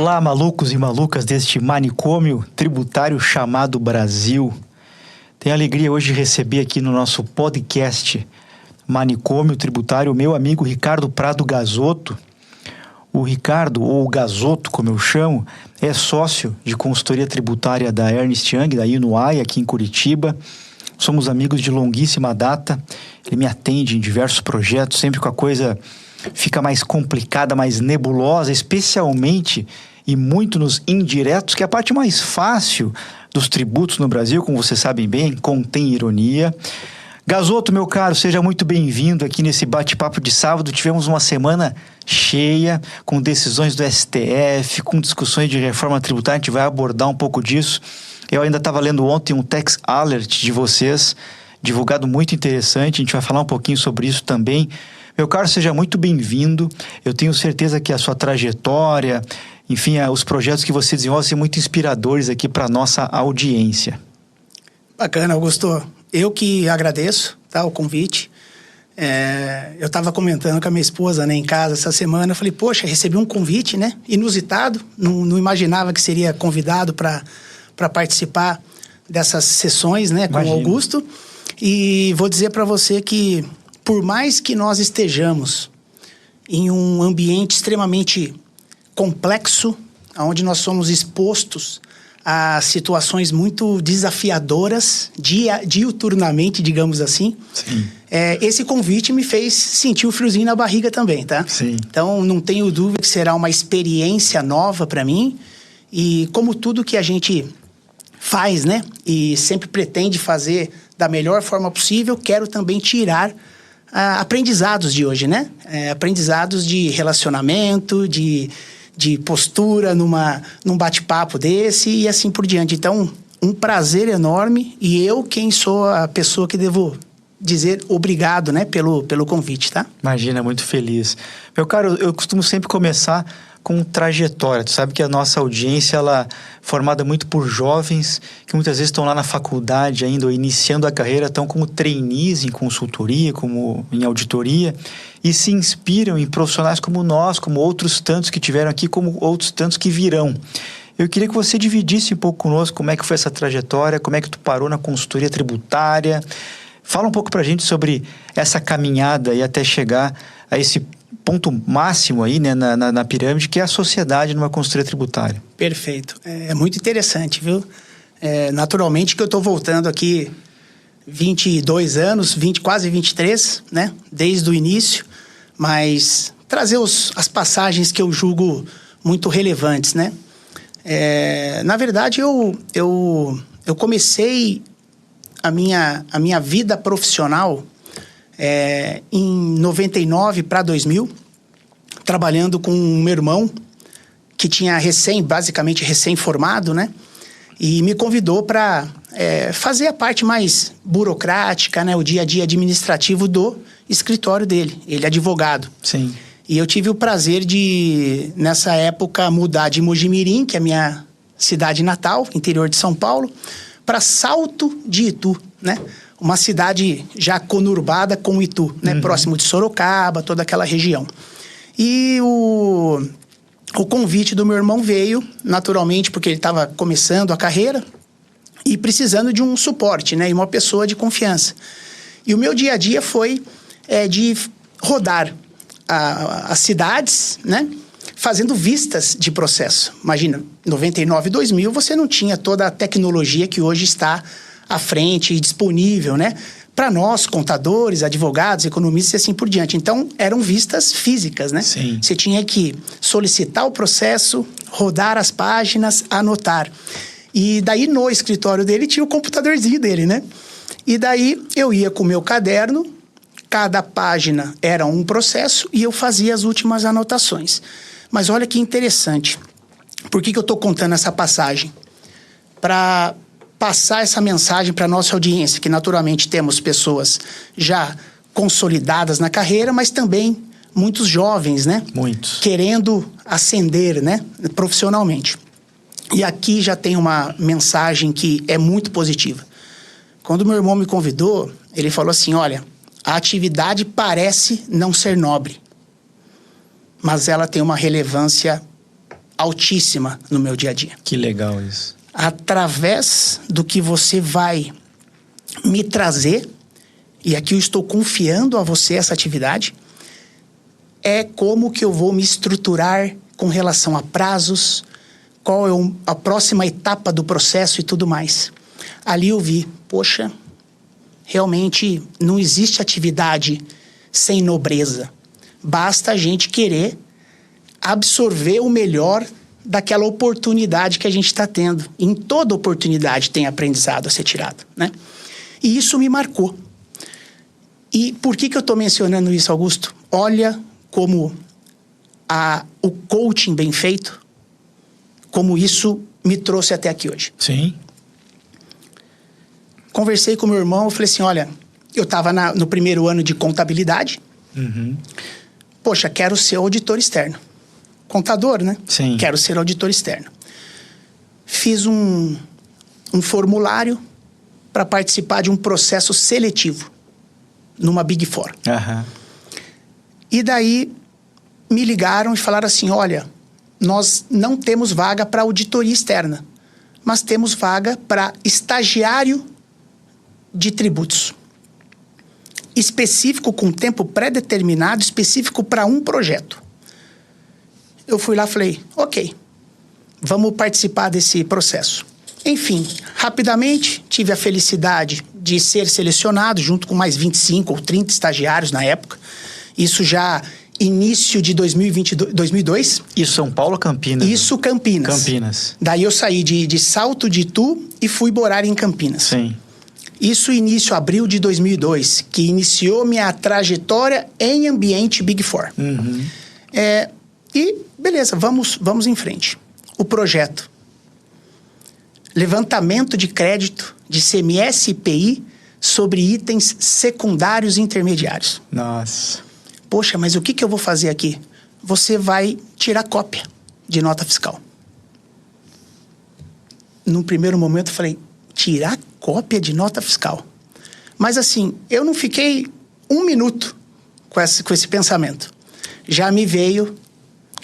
Olá, malucos e malucas deste manicômio tributário chamado Brasil. Tenho a alegria hoje de receber aqui no nosso podcast Manicômio Tributário o meu amigo Ricardo Prado Gazotto. O Ricardo, ou o Gazotto, como eu chamo, é sócio de consultoria tributária da Ernst Young, da Inuai, aqui em Curitiba. Somos amigos de longuíssima data. Ele me atende em diversos projetos, sempre com a coisa fica mais complicada, mais nebulosa, especialmente e muito nos indiretos, que é a parte mais fácil dos tributos no Brasil, como vocês sabem bem, contém ironia. Gazotto, meu caro, seja muito bem-vindo aqui nesse bate-papo de sábado. Tivemos uma semana cheia, com decisões do STF, com discussões de reforma tributária, a gente vai abordar um pouco disso. Eu ainda estava lendo ontem um Tax Alert de vocês, divulgado muito interessante, a gente vai falar um pouquinho sobre isso também. Meu caro, seja muito bem-vindo. Eu tenho certeza que a sua trajetória, enfim, os projetos que você desenvolve são muito inspiradores aqui para a nossa audiência. Bacana, Augusto. Eu que agradeço, tá, o convite. Eu estava comentando com a minha esposa, né, em casa essa semana. Eu falei, poxa, recebi um convite, né, inusitado. Não imaginava que seria convidado para participar dessas sessões, né, com o Augusto. E vou dizer para você que, por mais que nós estejamos em um ambiente extremamente complexo, onde nós somos expostos a situações muito desafiadoras, diuturnamente, digamos assim. Sim. Esse convite me fez sentir o friozinho na barriga também, tá? Sim. Então, não tenho dúvida que será uma experiência nova para mim. E como tudo que a gente faz, né? E sempre pretende fazer da melhor forma possível, quero também tirar aprendizados de hoje, né? Aprendizados de relacionamento, de postura num bate-papo desse e assim por diante. Então, um prazer enorme, e eu quem sou a pessoa que devo dizer obrigado, né, pelo convite, tá? Imagina, muito feliz. Meu caro, eu costumo sempre começar com trajetória. Tu sabe que a nossa audiência, ela é formada muito por jovens que muitas vezes estão lá na faculdade ainda, ou iniciando a carreira, estão como trainees em consultoria, como em auditoria, e se inspiram em profissionais como nós, como outros tantos que tiveram aqui, como outros tantos que virão. Eu queria que você dividisse um pouco conosco como é que foi essa trajetória, como é que tu parou na consultoria tributária. Fala um pouco pra gente sobre essa caminhada e até chegar a esse ponto máximo aí, né, na pirâmide, que é a sociedade numa consultoria tributária. Perfeito. É muito interessante, viu? Naturalmente que eu estou voltando aqui 22 anos, quase 23, né? Desde o início, mas trazer as passagens que eu julgo muito relevantes, né? Na verdade, eu comecei a minha vida profissional em 99 para 2000, trabalhando com o meu irmão, que tinha basicamente recém-formado, né? E me convidou para fazer a parte mais burocrática, né? O dia a dia administrativo do escritório dele. Ele é advogado. Sim. E eu tive o prazer de, nessa época, mudar de Mojimirim, que é a minha cidade natal, interior de São Paulo, para Salto de Itu, né? Uma cidade já conurbada com Itu, né? Uhum. Próximo de Sorocaba, toda aquela região. E o convite do meu irmão veio, naturalmente, porque ele estava começando a carreira e precisando de um suporte, né? E uma pessoa de confiança. E o meu dia a dia foi de rodar as cidades, né? Fazendo vistas de processo. Imagina, 99 e 2000 você não tinha toda a tecnologia que hoje está à frente e disponível, né? Para nós, contadores, advogados, economistas e assim por diante. Então, eram vistas físicas, né? Sim. Você tinha que solicitar o processo, rodar as páginas, anotar. E daí, no escritório dele, tinha o computadorzinho dele, né? E daí, eu ia com o meu caderno, cada página era um processo e eu fazia as últimas anotações. Mas olha que interessante. Por que eu estou contando essa passagem? Para passar essa mensagem para a nossa audiência, que naturalmente temos pessoas já consolidadas na carreira, mas também muitos jovens, né? Muitos. Querendo ascender, né? Profissionalmente. E aqui já tem uma mensagem que é muito positiva. Quando meu irmão me convidou, ele falou assim, olha, a atividade parece não ser nobre, mas ela tem uma relevância altíssima no meu dia a dia. Que legal isso. Através do que você vai me trazer, e aqui eu estou confiando a você essa atividade, é como que eu vou me estruturar com relação a prazos, qual é a próxima etapa do processo e tudo mais. Ali eu vi, poxa, realmente não existe atividade sem nobreza. Basta a gente querer absorver o melhor daquela oportunidade que a gente está tendo. Em toda oportunidade tem aprendizado a ser tirado, né? E isso me marcou. E por que eu estou mencionando isso, Augusto? Olha como o coaching bem feito, como isso me trouxe até aqui hoje. Sim. Conversei com meu irmão, eu falei assim, olha, eu estava no primeiro ano de contabilidade. Uhum. Poxa, quero ser auditor externo. Contador, né? Sim. Quero ser auditor externo. Fiz um formulário para participar de um processo seletivo numa Big Four. Uhum. E daí me ligaram e falaram assim, olha, nós não temos vaga para auditoria externa, mas temos vaga para estagiário de tributos. Específico, com tempo pré-determinado, específico para um projeto. Eu fui lá e falei, ok, vamos participar desse processo. Enfim, rapidamente tive a felicidade de ser selecionado junto com mais 25 ou 30 estagiários na época. Isso já início de 2002. Isso São Paulo ou Campinas? Isso Campinas. Campinas. Daí eu saí de Salto de Itu e fui morar em Campinas. Sim. Isso início abril de 2002, que iniciou minha trajetória em ambiente Big Four. Uhum. E beleza, vamos em frente. O projeto. Levantamento de crédito de CMS e IPI sobre itens secundários e intermediários. Nossa. Poxa, mas o que eu vou fazer aqui? Você vai tirar cópia de nota fiscal. Num primeiro momento eu falei, tirar cópia de nota fiscal? Mas assim, eu não fiquei um minuto com esse pensamento. Já me veio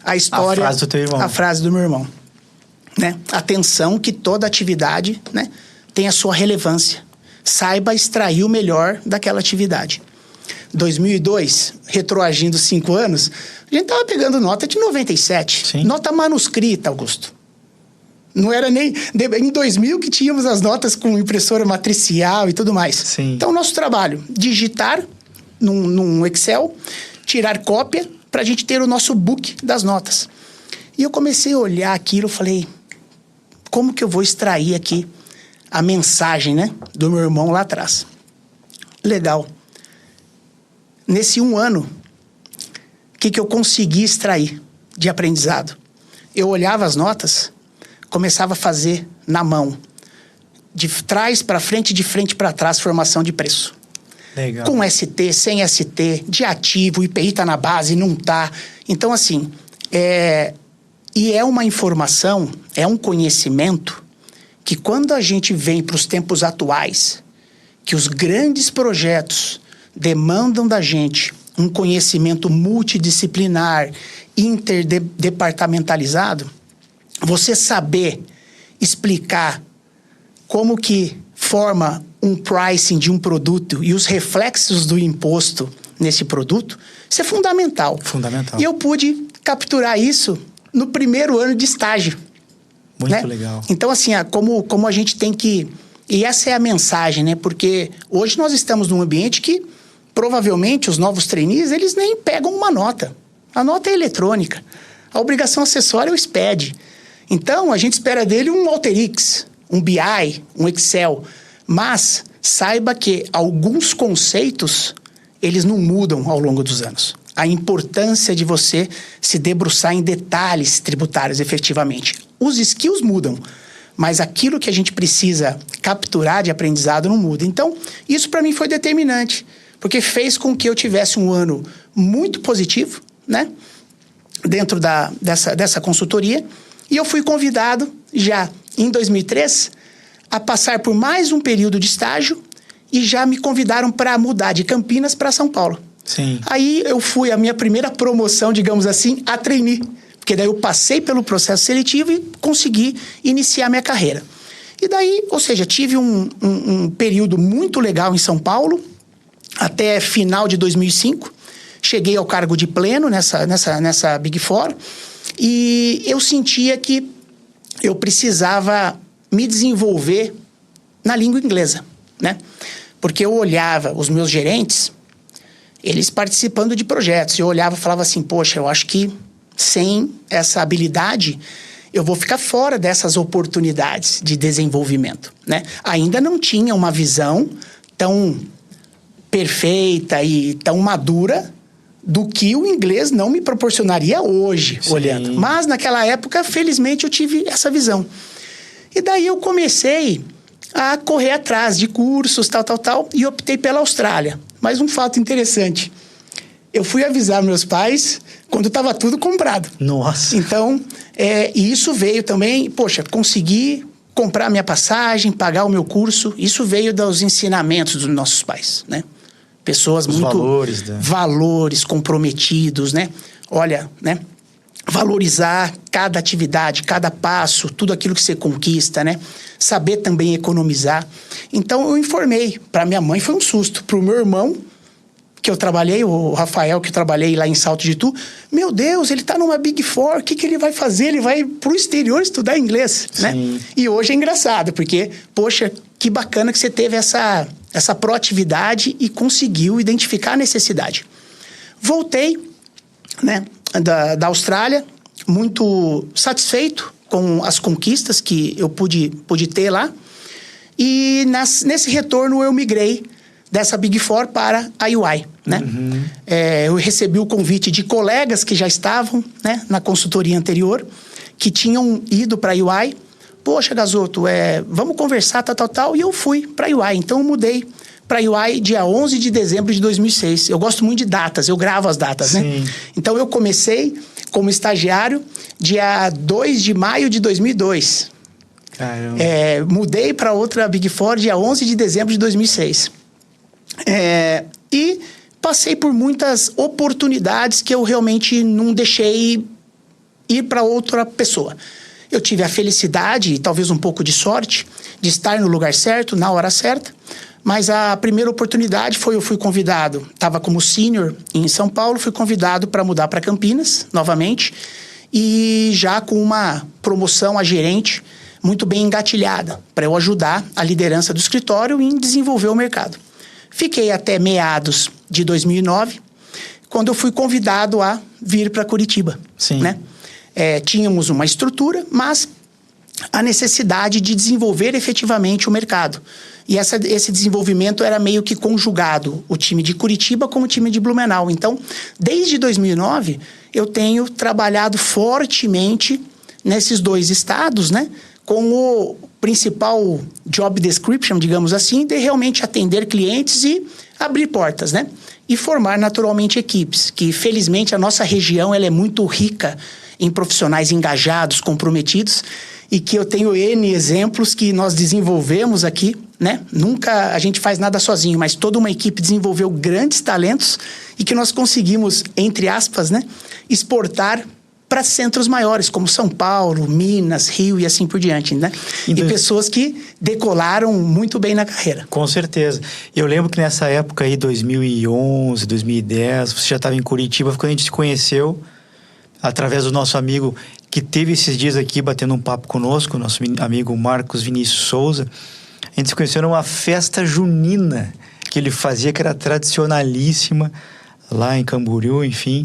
a história... A frase do teu irmão. A frase do meu irmão. Né? Atenção que toda atividade, né, tem a sua relevância. Saiba extrair o melhor daquela atividade. 2002, retroagindo 5 anos, a gente tava pegando nota de 97. Sim. Nota manuscrita, Augusto. Não era nem... Em 2000 que tínhamos as notas com impressora matricial e tudo mais. Sim. Então, nosso trabalho, digitar num Excel, tirar cópia para a gente ter o nosso book das notas. E eu comecei a olhar aquilo e falei, como que eu vou extrair aqui a mensagem, né, do meu irmão lá atrás? Legal. Nesse 1 ano, o que eu consegui extrair de aprendizado? Eu olhava as notas, começava a fazer na mão, de trás para frente, de frente para trás, formação de preço. Legal. Com ST, sem ST, de ativo, o IPI está na base, não está. Então, assim, e é uma informação, é um conhecimento que quando a gente vem para os tempos atuais, que os grandes projetos demandam da gente um conhecimento multidisciplinar, interdepartamentalizado, você saber explicar como que forma um pricing de um produto e os reflexos do imposto nesse produto, isso é fundamental. Fundamental. E eu pude capturar isso no primeiro ano de estágio. Muito né? legal. Então, assim, como a gente tem que... E essa é a mensagem, né? Porque hoje nós estamos num ambiente que, provavelmente, os novos trainees, eles nem pegam uma nota. A nota é eletrônica. A obrigação acessória é o SPED. Então, a gente espera dele um Alteryx, um BI, um Excel. Mas saiba que alguns conceitos, eles não mudam ao longo dos anos. A importância de você se debruçar em detalhes tributários efetivamente. Os skills mudam, mas aquilo que a gente precisa capturar de aprendizado não muda. Então, isso para mim foi determinante, porque fez com que eu tivesse um ano muito positivo, né? Dentro dessa consultoria. E eu fui convidado, já em 2003, a passar por mais um período de estágio e já me convidaram para mudar de Campinas para São Paulo. Sim. Aí eu fui, a minha primeira promoção, digamos assim, a trainee. Porque daí eu passei pelo processo seletivo e consegui iniciar minha carreira. E daí, ou seja, tive um período muito legal em São Paulo, até final de 2005. Cheguei ao cargo de pleno nessa Big Four. E eu sentia que eu precisava me desenvolver na língua inglesa, né? Porque eu olhava os meus gerentes, eles participando de projetos. Eu olhava e falava assim, poxa, eu acho que sem essa habilidade eu vou ficar fora dessas oportunidades de desenvolvimento, né? Ainda não tinha uma visão tão perfeita e tão madura do que o inglês não me proporcionaria hoje, Sim. olhando. Mas naquela época, felizmente, eu tive essa visão. E daí eu comecei a correr atrás de cursos, tal, e optei pela Austrália. Mas um fato interessante, eu fui avisar meus pais quando estava tudo comprado. Nossa! Então, e isso veio também, poxa, consegui comprar minha passagem, pagar o meu curso, isso veio dos ensinamentos dos nossos pais, né? Pessoas Os muito... valores, né? Valores comprometidos, né? Olha, né? Valorizar cada atividade, cada passo, tudo aquilo que você conquista, né? Saber também economizar. Então, eu informei. Para minha mãe foi um susto. Para o meu irmão, que eu trabalhei, o Rafael, que eu trabalhei lá em Salto de Itu, meu Deus, ele tá numa Big Four, o que ele vai fazer? Ele vai pro exterior estudar inglês, né? E hoje é engraçado, porque, poxa, que bacana que você teve essa proatividade e conseguiu identificar a necessidade. Voltei, né, da Austrália, muito satisfeito com as conquistas que eu pude ter lá. E nesse retorno eu migrei dessa Big Four para a UI, né? Eu recebi o convite de colegas que já estavam, né, na consultoria anterior, que tinham ido para a UI. Poxa, Gazoto, vamos conversar, tal. E eu fui para a UI. Então, eu mudei para a UI dia 11 de dezembro de 2006. Eu gosto muito de datas, eu gravo as datas, Sim. né? Então, eu comecei como estagiário dia 2 de maio de 2002. Caramba. Mudei para outra Big Four dia 11 de dezembro de 2006. E passei por muitas oportunidades que eu realmente não deixei ir para outra pessoa. Eu tive a felicidade e talvez um pouco de sorte de estar no lugar certo, na hora certa. Mas a primeira oportunidade eu fui convidado, estava como sênior em São Paulo, fui convidado para mudar para Campinas, novamente, e já com uma promoção a gerente muito bem engatilhada, para eu ajudar a liderança do escritório em desenvolver o mercado. Fiquei até meados de 2009, quando eu fui convidado a vir para Curitiba. Sim. Né? Tínhamos uma estrutura, mas a necessidade de desenvolver efetivamente o mercado. E esse desenvolvimento era meio que conjugado, o time de Curitiba com o time de Blumenau. Então, desde 2009, eu tenho trabalhado fortemente nesses dois estados, né? Com o principal job description, digamos assim, de realmente atender clientes e abrir portas, né? E formar naturalmente equipes, que felizmente a nossa região ela é muito rica em profissionais engajados, comprometidos, e que eu tenho N exemplos que nós desenvolvemos aqui, né? Nunca a gente faz nada sozinho, mas toda uma equipe desenvolveu grandes talentos e que nós conseguimos, entre aspas, né? Exportar para centros maiores, como São Paulo, Minas, Rio e assim por diante, né? E pessoas que decolaram muito bem na carreira. Com certeza. Eu lembro que nessa época aí, 2011, 2010, você já estava em Curitiba, quando a gente se conheceu, através do nosso amigo que teve esses dias aqui batendo um papo conosco, nosso amigo Marcos Vinícius Souza. A gente se conheceu numa festa junina que ele fazia, que era tradicionalíssima, lá em Camboriú, enfim.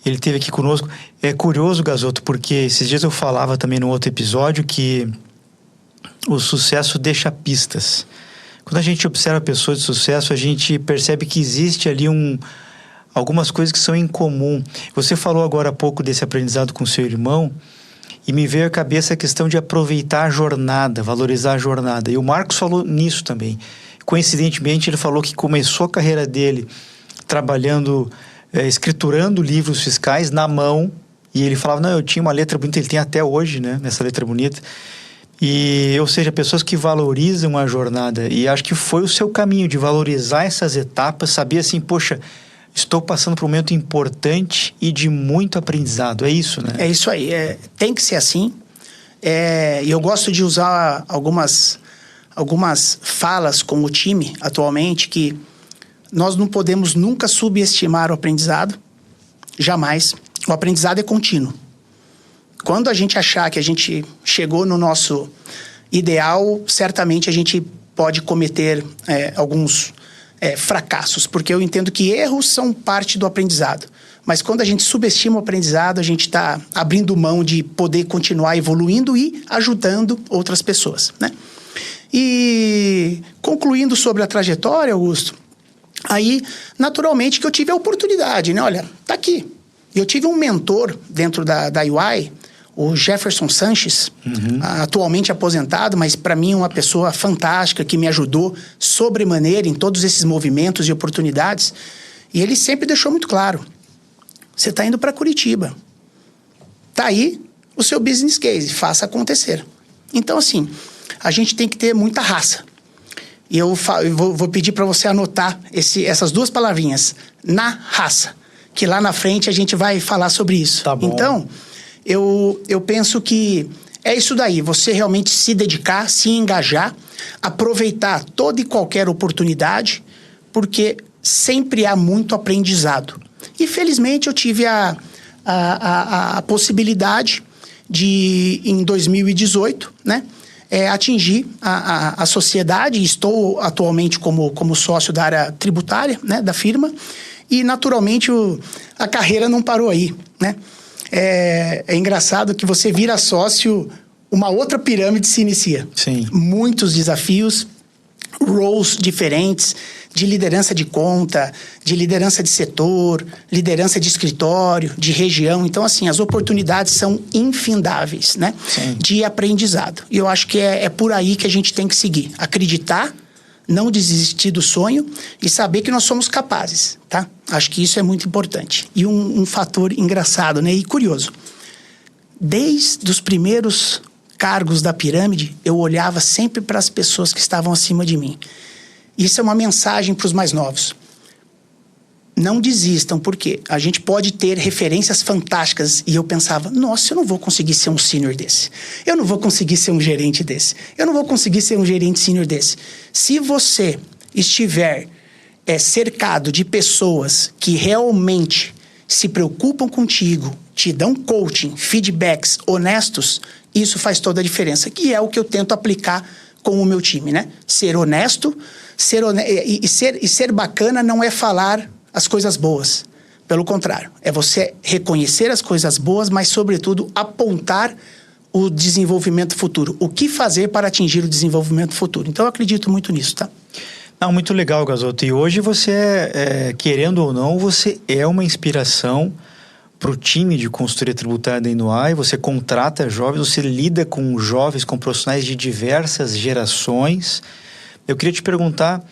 Ele esteve aqui conosco. É curioso, Gazoto, porque esses dias eu falava também no outro episódio que o sucesso deixa pistas. Quando a gente observa pessoas de sucesso, a gente percebe que existe ali algumas coisas que são em comum. Você falou agora há pouco desse aprendizado com seu irmão e me veio à cabeça a questão de aproveitar a jornada, valorizar a jornada. E o Marcos falou nisso também. Coincidentemente, ele falou que começou a carreira dele trabalhando, escriturando livros fiscais na mão. E ele falava, não, eu tinha uma letra bonita, ele tem até hoje, né, essa letra bonita. E, ou seja, pessoas que valorizam a jornada. E acho que foi o seu caminho de valorizar essas etapas, saber assim, poxa, estou passando por um momento importante e de muito aprendizado. É isso, né? É isso aí. Tem que ser assim. E eu gosto de usar algumas falas com o time atualmente, que nós não podemos nunca subestimar o aprendizado. Jamais. O aprendizado é contínuo. Quando a gente achar que a gente chegou no nosso ideal, certamente a gente pode cometer alguns fracassos, porque eu entendo que erros são parte do aprendizado. Mas quando a gente subestima o aprendizado, a gente está abrindo mão de poder continuar evoluindo e ajudando outras pessoas, né? E concluindo sobre a trajetória, Augusto, aí naturalmente que eu tive a oportunidade, né? Olha, tá aqui. Eu tive um mentor dentro da UI, o Jefferson Sanches, atualmente aposentado, mas para mim uma pessoa fantástica que me ajudou sobremaneira em todos esses movimentos e oportunidades. E ele sempre deixou muito claro: você está indo para Curitiba. Tá aí o seu business case, faça acontecer. Então, assim, a gente tem que ter muita raça. E eu vou pedir para você anotar essas duas palavrinhas, na raça, que lá na frente a gente vai falar sobre isso. Tá bom. Então, eu penso que é isso daí, você realmente se dedicar, se engajar, aproveitar toda e qualquer oportunidade, porque sempre há muito aprendizado. E felizmente eu tive a possibilidade de, em 2018, né, atingir a sociedade. Estou atualmente como sócio da área tributária, né, da firma, e naturalmente a carreira não parou aí, né? É engraçado que você vira sócio, uma outra pirâmide se inicia. Sim. Muitos desafios, roles diferentes, de liderança de conta, de liderança de setor, liderança de escritório, de região. Então, assim, as oportunidades são infindáveis, né? Sim. De aprendizado. E eu acho que é por aí que a gente tem que seguir. Acreditar, não desistir do sonho e saber que nós somos capazes, tá? Acho que isso é muito importante. E um fator engraçado, né? E curioso. Desde os primeiros cargos da pirâmide, eu olhava sempre para as pessoas que estavam acima de mim. Isso é uma mensagem para os mais novos. Não desistam, porque a gente pode ter referências fantásticas. E eu pensava, nossa, eu não vou conseguir ser um sênior desse. Eu não vou conseguir ser um gerente desse. Eu não vou conseguir ser um gerente sênior desse. Se você estiver cercado de pessoas que realmente se preocupam contigo, te dão coaching, feedbacks honestos, isso faz toda a diferença. Que é o que eu tento aplicar com o meu time, né? Ser honesto, ser bacana não é falar as coisas boas. Pelo contrário, é você reconhecer as coisas boas, mas, sobretudo, apontar o desenvolvimento futuro. O que fazer para atingir o desenvolvimento futuro. Então, eu acredito muito nisso, tá? Não, muito legal, Gasoto. E hoje você, querendo ou não, você é uma inspiração para o time de consultoria tributária da Inuai. Você contrata jovens, você lida com jovens, com profissionais de diversas gerações. Eu queria te perguntar...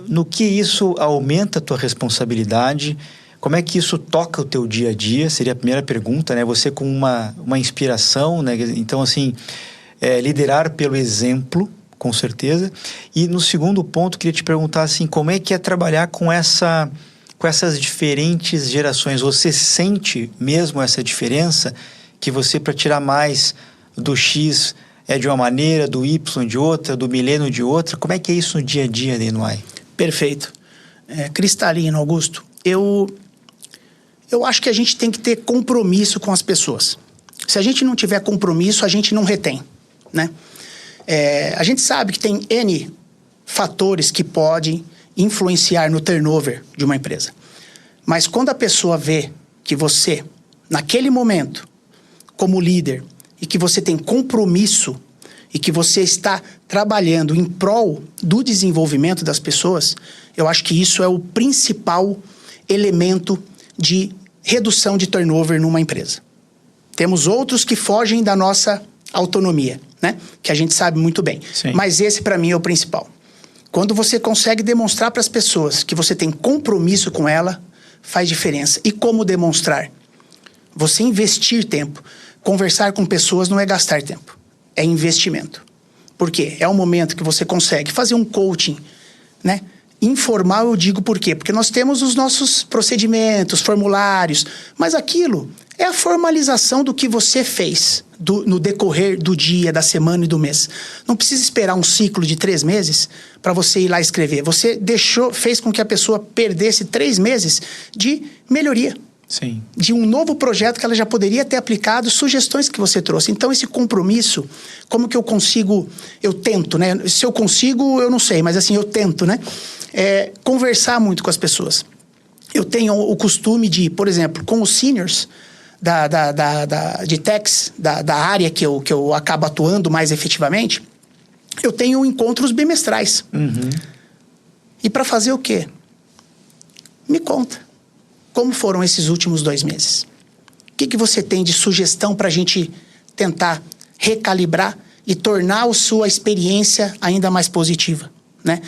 no que isso aumenta a tua responsabilidade? Como é que isso toca o teu dia a dia? Seria a primeira pergunta, né? Você com uma inspiração, né? Então, assim, liderar pelo exemplo, com certeza. E no segundo ponto, queria te perguntar, assim, como é que é trabalhar com essas diferentes gerações? Você sente mesmo essa diferença? Que você, para tirar mais do X... de uma maneira, do Y de outra, do milênio de outra. Como é que é isso no dia a dia da Inuai? Perfeito. Cristalino, Augusto. Eu acho que a gente tem que ter compromisso com as pessoas. Se a gente não tiver compromisso, a gente não retém, né? A gente sabe que tem N fatores que podem influenciar no turnover de uma empresa. Mas quando a pessoa vê que você, naquele momento, como líder, e que você tem compromisso e que você está trabalhando em prol do desenvolvimento das pessoas, eu acho que isso é o principal elemento de redução de turnover numa empresa. Temos outros que fogem da nossa autonomia, né? Que a gente sabe muito bem. Sim. Mas esse, para mim, é o principal. Quando você consegue demonstrar para as pessoas que você tem compromisso com ela, faz diferença. E como demonstrar? Você investir tempo. Conversar com pessoas não é gastar tempo, é investimento. Por quê? É um momento que você consegue fazer um coaching, né, informal eu digo por quê? Porque nós temos os nossos procedimentos, formulários, mas aquilo é a formalização do que você fez no decorrer do dia, da semana e do mês. Não precisa esperar um ciclo de 3 meses para você ir lá escrever. Você fez com que a pessoa perdesse 3 meses de melhoria. Sim. De um novo projeto que ela já poderia ter aplicado, sugestões que você trouxe. Então, esse compromisso, como que eu consigo, eu tento, né? Se eu consigo, eu não sei, mas assim, eu tento, né? Conversar muito com as pessoas. Eu tenho o costume de, por exemplo, com os seniors de techs, da área que eu acabo atuando mais efetivamente, eu tenho encontros bimestrais. Uhum. E para fazer o quê? Me conta. Como foram esses últimos 2 meses? O que você tem de sugestão para a gente tentar recalibrar e tornar a sua experiência ainda mais positiva, né?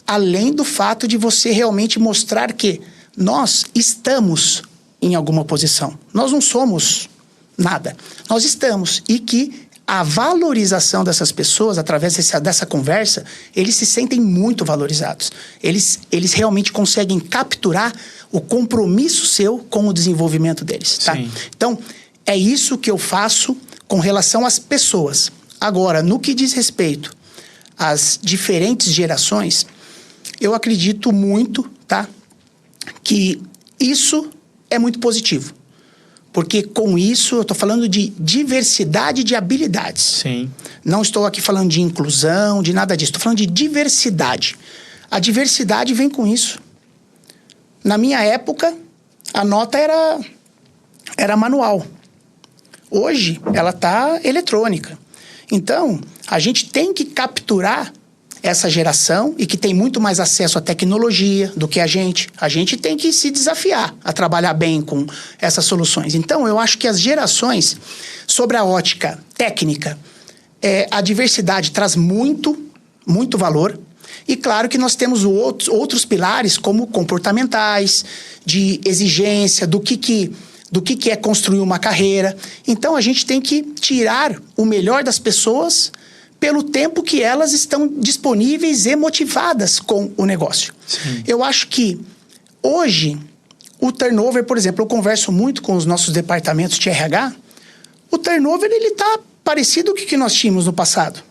Além do fato de você realmente mostrar que nós estamos em alguma posição. Nós não somos nada. Nós estamos. E que a valorização dessas pessoas, através dessa conversa, eles se sentem muito valorizados. Eles realmente conseguem capturar o compromisso seu com o desenvolvimento deles, tá? Sim. Então, é isso que eu faço com relação às pessoas. Agora, no que diz respeito às diferentes gerações, eu acredito muito, tá? Que isso é muito positivo. Porque com isso eu estou falando de diversidade de habilidades. Sim. Não estou aqui falando de inclusão, de nada disso. Estou falando de diversidade. A diversidade vem com isso. Na minha época, a nota era manual. Hoje, ela está eletrônica. Então, a gente tem que capturar essa geração e que tem muito mais acesso à tecnologia do que a gente. A gente tem que se desafiar a trabalhar bem com essas soluções. Então, eu acho que as gerações, sobre a ótica técnica, a diversidade traz muito, muito valor. E claro que nós temos outros pilares, como comportamentais, de exigência, do que é construir uma carreira. Então, a gente tem que tirar o melhor das pessoas pelo tempo que elas estão disponíveis e motivadas com o negócio. Sim. Eu acho que hoje, o turnover, por exemplo, eu converso muito com os nossos departamentos de RH, o turnover ele está parecido com o que nós tínhamos no passado.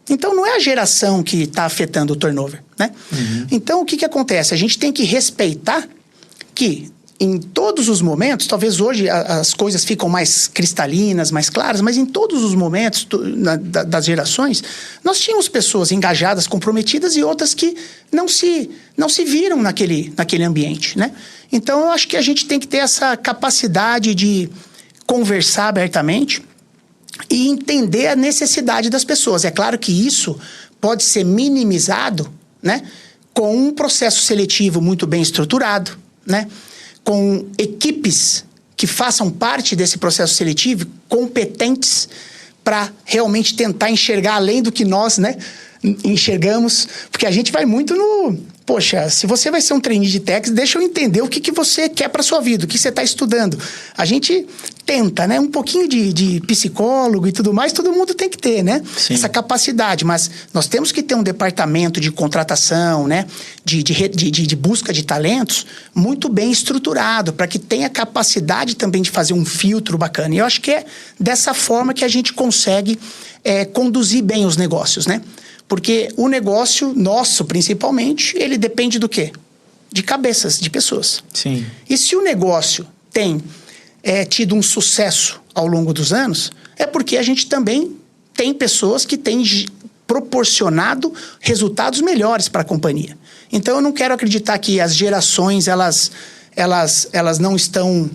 Então, não é a geração que está afetando o turnover, né? Uhum. Então, o que acontece? A gente tem que respeitar que, em todos os momentos, talvez hoje as coisas ficam mais cristalinas, mais claras, mas em todos os momentos das gerações, nós tínhamos pessoas engajadas, comprometidas e outras que não se viram naquele ambiente, né? Então, eu acho que a gente tem que ter essa capacidade de conversar abertamente e entender a necessidade das pessoas. É claro que isso pode ser minimizado, né, com um processo seletivo muito bem estruturado, né, com equipes que façam parte desse processo seletivo, competentes para realmente tentar enxergar além do que nós, né, enxergamos, porque a gente vai muito poxa, se você vai ser um trainee de techs, deixa eu entender o que você quer para sua vida, o que você está estudando. A gente tenta, né? Um pouquinho de psicólogo e tudo mais, todo mundo tem que ter, né? Sim. Essa capacidade, mas nós temos que ter um departamento de contratação, né? De busca de talentos muito bem estruturado, para que tenha capacidade também de fazer um filtro bacana. E eu acho que é dessa forma que a gente consegue conduzir bem os negócios, né? Porque o negócio nosso, principalmente, ele depende do quê? De cabeças, de pessoas. Sim. E se o negócio tem tido um sucesso ao longo dos anos, é porque a gente também tem pessoas que têm proporcionado resultados melhores para a companhia. Então, eu não quero acreditar que as gerações, elas não estão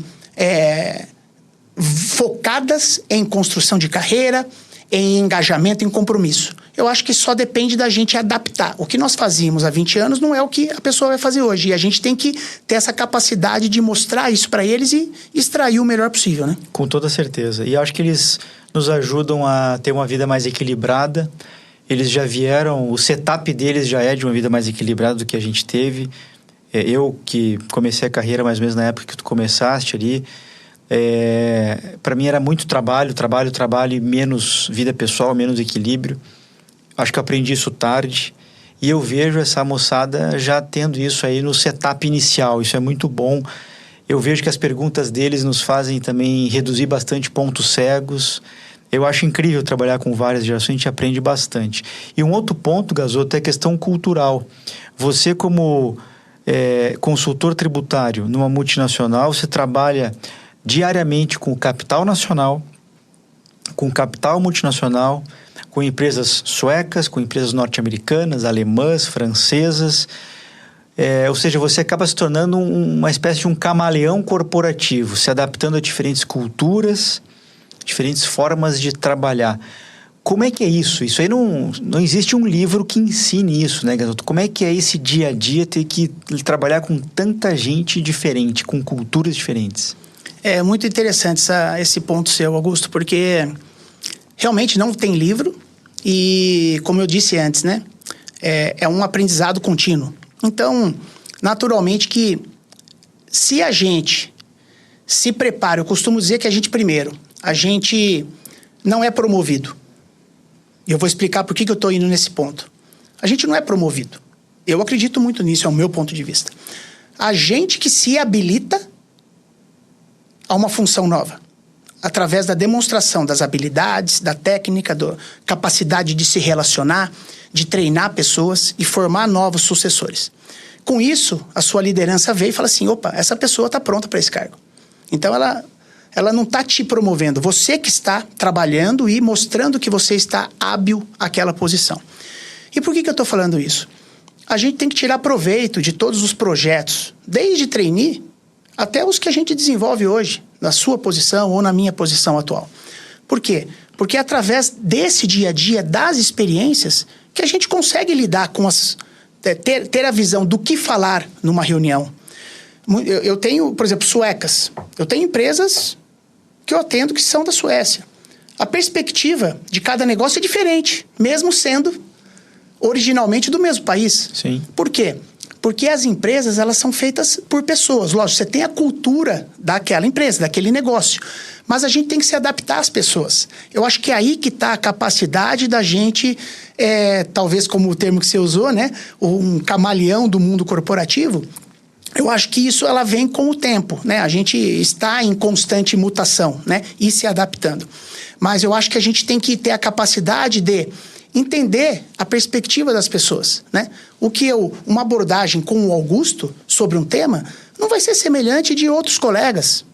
focadas em construção de carreira, em engajamento, em compromisso. Eu acho que só depende da gente adaptar. O que nós fazíamos há 20 anos não é o que a pessoa vai fazer hoje. E a gente tem que ter essa capacidade de mostrar isso para eles e extrair o melhor possível, né? Com toda certeza. E acho que eles nos ajudam a ter uma vida mais equilibrada. Eles já vieram, o setup deles já é de uma vida mais equilibrada do que a gente teve. Eu que comecei a carreira mais ou menos na época que tu começaste ali, para mim era muito trabalho e menos vida pessoal, menos equilíbrio. Acho que eu aprendi isso tarde E eu vejo essa moçada já tendo isso aí no setup inicial. Isso é muito bom. Eu vejo que as perguntas deles nos fazem também reduzir bastante pontos cegos. Eu acho incrível trabalhar com várias gerações, a gente aprende bastante. E um outro ponto, Gasoto, é a questão cultural. Você, como consultor tributário numa multinacional, você trabalha diariamente com o capital nacional, com capital multinacional, com empresas suecas, com empresas norte-americanas, alemãs, francesas. Ou seja, você acaba se tornando uma espécie de um camaleão corporativo, se adaptando a diferentes culturas, diferentes formas de trabalhar. Como é que é isso? Isso aí não existe um livro que ensine isso, né, Gasoto? Como é que é esse dia a dia ter que trabalhar com tanta gente diferente, com culturas diferentes? É muito interessante esse ponto seu, Augusto, porque realmente não tem livro e, como eu disse antes, né, é um aprendizado contínuo. Então, naturalmente que se a gente se prepara, eu costumo dizer que a gente não é promovido. E eu vou explicar por que eu estou indo nesse ponto. A gente não é promovido. Eu acredito muito nisso, é o meu ponto de vista. A gente que se habilita a uma função nova, através da demonstração das habilidades, da técnica, da capacidade de se relacionar, de treinar pessoas e formar novos sucessores. Com isso, a sua liderança veio e fala assim, opa, essa pessoa está pronta para esse cargo. Então, ela não está te promovendo, você que está trabalhando e mostrando que você está hábil àquela posição. E por que eu estou falando isso? A gente tem que tirar proveito de todos os projetos, desde trainee até os que a gente desenvolve hoje, na sua posição ou na minha posição atual. Por quê? Porque é através desse dia a dia, das experiências, que a gente consegue lidar com ter a visão do que falar numa reunião. Eu tenho, por exemplo, suecas. Eu tenho empresas que eu atendo que são da Suécia. A perspectiva de cada negócio é diferente, mesmo sendo originalmente do mesmo país. Sim. Por quê? Porque as empresas, elas são feitas por pessoas. Lógico, você tem a cultura daquela empresa, daquele negócio. Mas a gente tem que se adaptar às pessoas. Eu acho que é aí que está a capacidade da gente, talvez como o termo que você usou, né? Um camaleão do mundo corporativo. Eu acho que isso ela vem com o tempo, né? A gente está em constante mutação, né? E se adaptando. Mas eu acho que a gente tem que ter a capacidade de entender a perspectiva das pessoas, né? Uma abordagem com o Augusto sobre um tema não vai ser semelhante de outros colegas,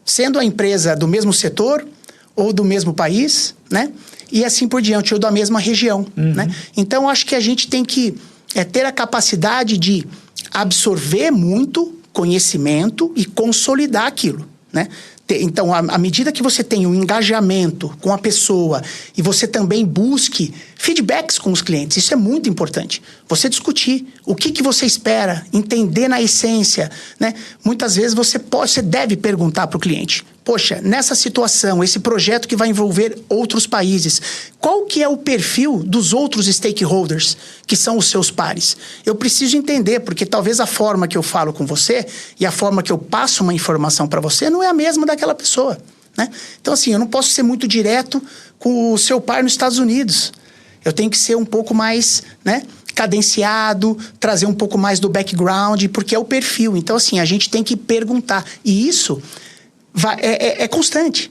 sendo a empresa do mesmo setor ou do mesmo país, né? E assim por diante, ou da mesma região, né? Então, acho que a gente tem que ter a capacidade de absorver muito conhecimento e consolidar aquilo, né? Então, à medida que você tem um engajamento com a pessoa e você também busque feedbacks com os clientes, isso é muito importante. Você discutir o que você espera, entender na essência, né? Muitas vezes você deve perguntar para o cliente, poxa, nessa situação, esse projeto que vai envolver outros países, qual que é o perfil dos outros stakeholders, que são os seus pares? Eu preciso entender, porque talvez a forma que eu falo com você e a forma que eu passo uma informação para você não é a mesma daquela pessoa, né? Então, assim, eu não posso ser muito direto com o seu par nos Estados Unidos. Eu tenho que ser um pouco mais, né, cadenciado, trazer um pouco mais do background, porque é o perfil. Então, assim, a gente tem que perguntar. E isso é constante.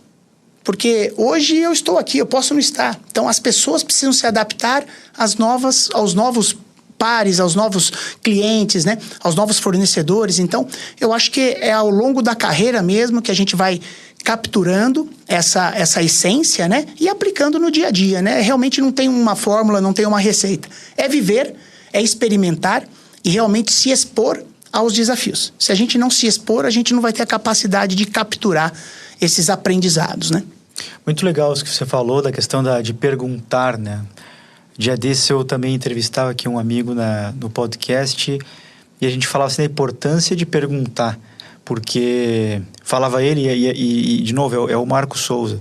Porque hoje eu estou aqui, eu posso não estar. Então, as pessoas precisam se adaptar aos novos pares, aos novos clientes, né? Aos novos fornecedores. Então, eu acho que é ao longo da carreira mesmo que a gente vai capturando essa essência, né? E aplicando no dia a dia, né? Realmente não tem uma fórmula, não tem uma receita. É viver, é experimentar e realmente se expor aos desafios. Se a gente não se expor, a gente não vai ter a capacidade de capturar esses aprendizados, né? Muito legal isso que você falou da questão de perguntar, né? Dia desse eu também entrevistava aqui um amigo no podcast e a gente falava assim da importância de perguntar, porque falava ele e de novo, é o Marco Souza.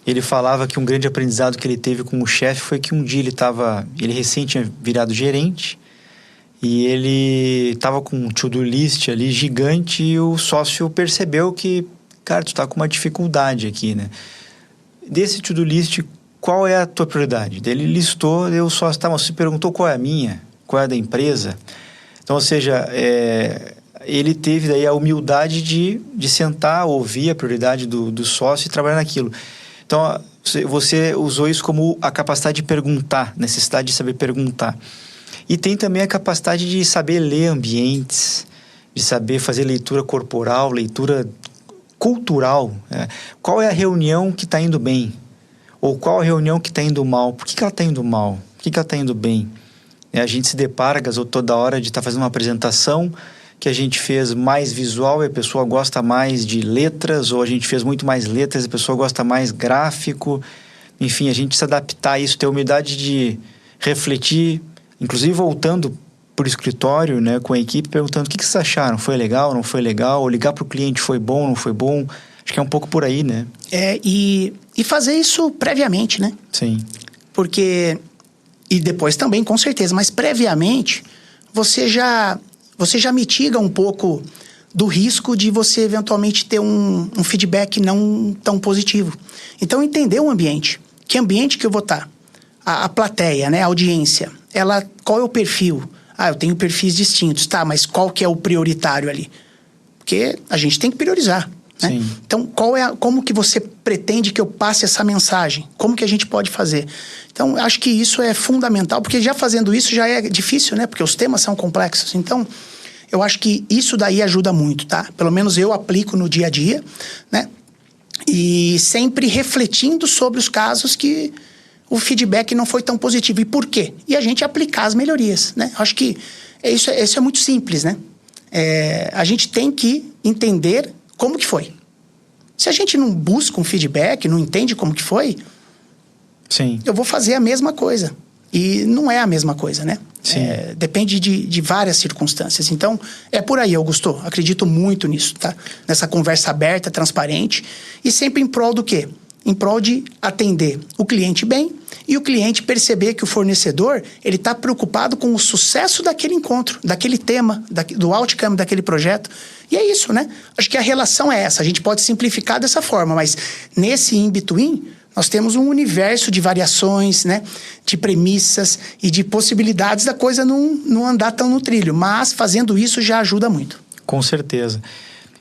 Ele falava que um grande aprendizado que ele teve com o chefe foi que um dia ele recém tinha virado gerente e ele estava com um to-do list ali gigante e o sócio percebeu que, cara, tu tá com uma dificuldade aqui, né? Desse to-do list, qual é a tua prioridade? Daí ele listou, daí o sócio, tá, mas você perguntou qual é a minha? qual é a da empresa? Então, ou seja, ele teve daí a humildade de sentar, ouvir a prioridade do sócio e trabalhar naquilo. Então, você usou isso como a capacidade de perguntar, necessidade de saber perguntar. E tem também a capacidade de saber ler ambientes, de saber fazer leitura corporal, leitura cultural. Qual é a reunião que está indo bem? Ou qual a reunião que está indo mal? Por que ela está indo mal? Por que ela está indo bem? A gente se depara, Gasoto, toda hora de estar fazendo uma apresentação que a gente fez mais visual e a pessoa gosta mais de letras, ou a gente fez muito mais letras e a pessoa gosta mais gráfico. Enfim, a gente se adaptar a isso, ter a humildade de refletir, inclusive voltando para o escritório, né, com a equipe, perguntando o que vocês acharam, foi legal, não foi legal, ou ligar para o cliente, foi bom, não foi bom. Acho que é um pouco por aí, né? E fazer isso previamente, né? Sim. Porque, e depois também, com certeza, mas previamente, você já mitiga um pouco do risco de você eventualmente ter um feedback não tão positivo. Então, entender o ambiente. Que ambiente que eu vou estar? A plateia, né? A audiência. Qual é o perfil? Eu tenho perfis distintos. Tá, mas qual que é o prioritário ali? Porque a gente tem que priorizar. Né? Sim. Então, como que você pretende que eu passe essa mensagem? Como que a gente pode fazer? Então, acho que isso é fundamental, porque já fazendo isso já é difícil, né? Porque os temas são complexos. Então, eu acho que isso daí ajuda muito, tá? Pelo menos eu aplico no dia a dia, né? E sempre refletindo sobre os casos que o feedback não foi tão positivo. E por quê? E a gente aplicar as melhorias, né? Acho que isso é muito simples, né? A gente tem que entender como que foi. Se a gente não busca um feedback, não entende como que foi, sim, eu vou fazer a mesma coisa. E não é a mesma coisa, né? Sim. Depende de várias circunstâncias. Então, é por aí, Augusto. Acredito muito nisso, tá? Nessa conversa aberta, transparente. E sempre em prol do quê? Em prol de atender o cliente bem e o cliente perceber que o fornecedor, ele está preocupado com o sucesso daquele encontro, daquele tema, do outcome daquele projeto. E é isso, né? Acho que a relação é essa. A gente pode simplificar dessa forma, mas nesse in-between, nós temos um universo de variações, né? De premissas e de possibilidades da coisa não andar tão no trilho. Mas fazendo isso já ajuda muito. Com certeza.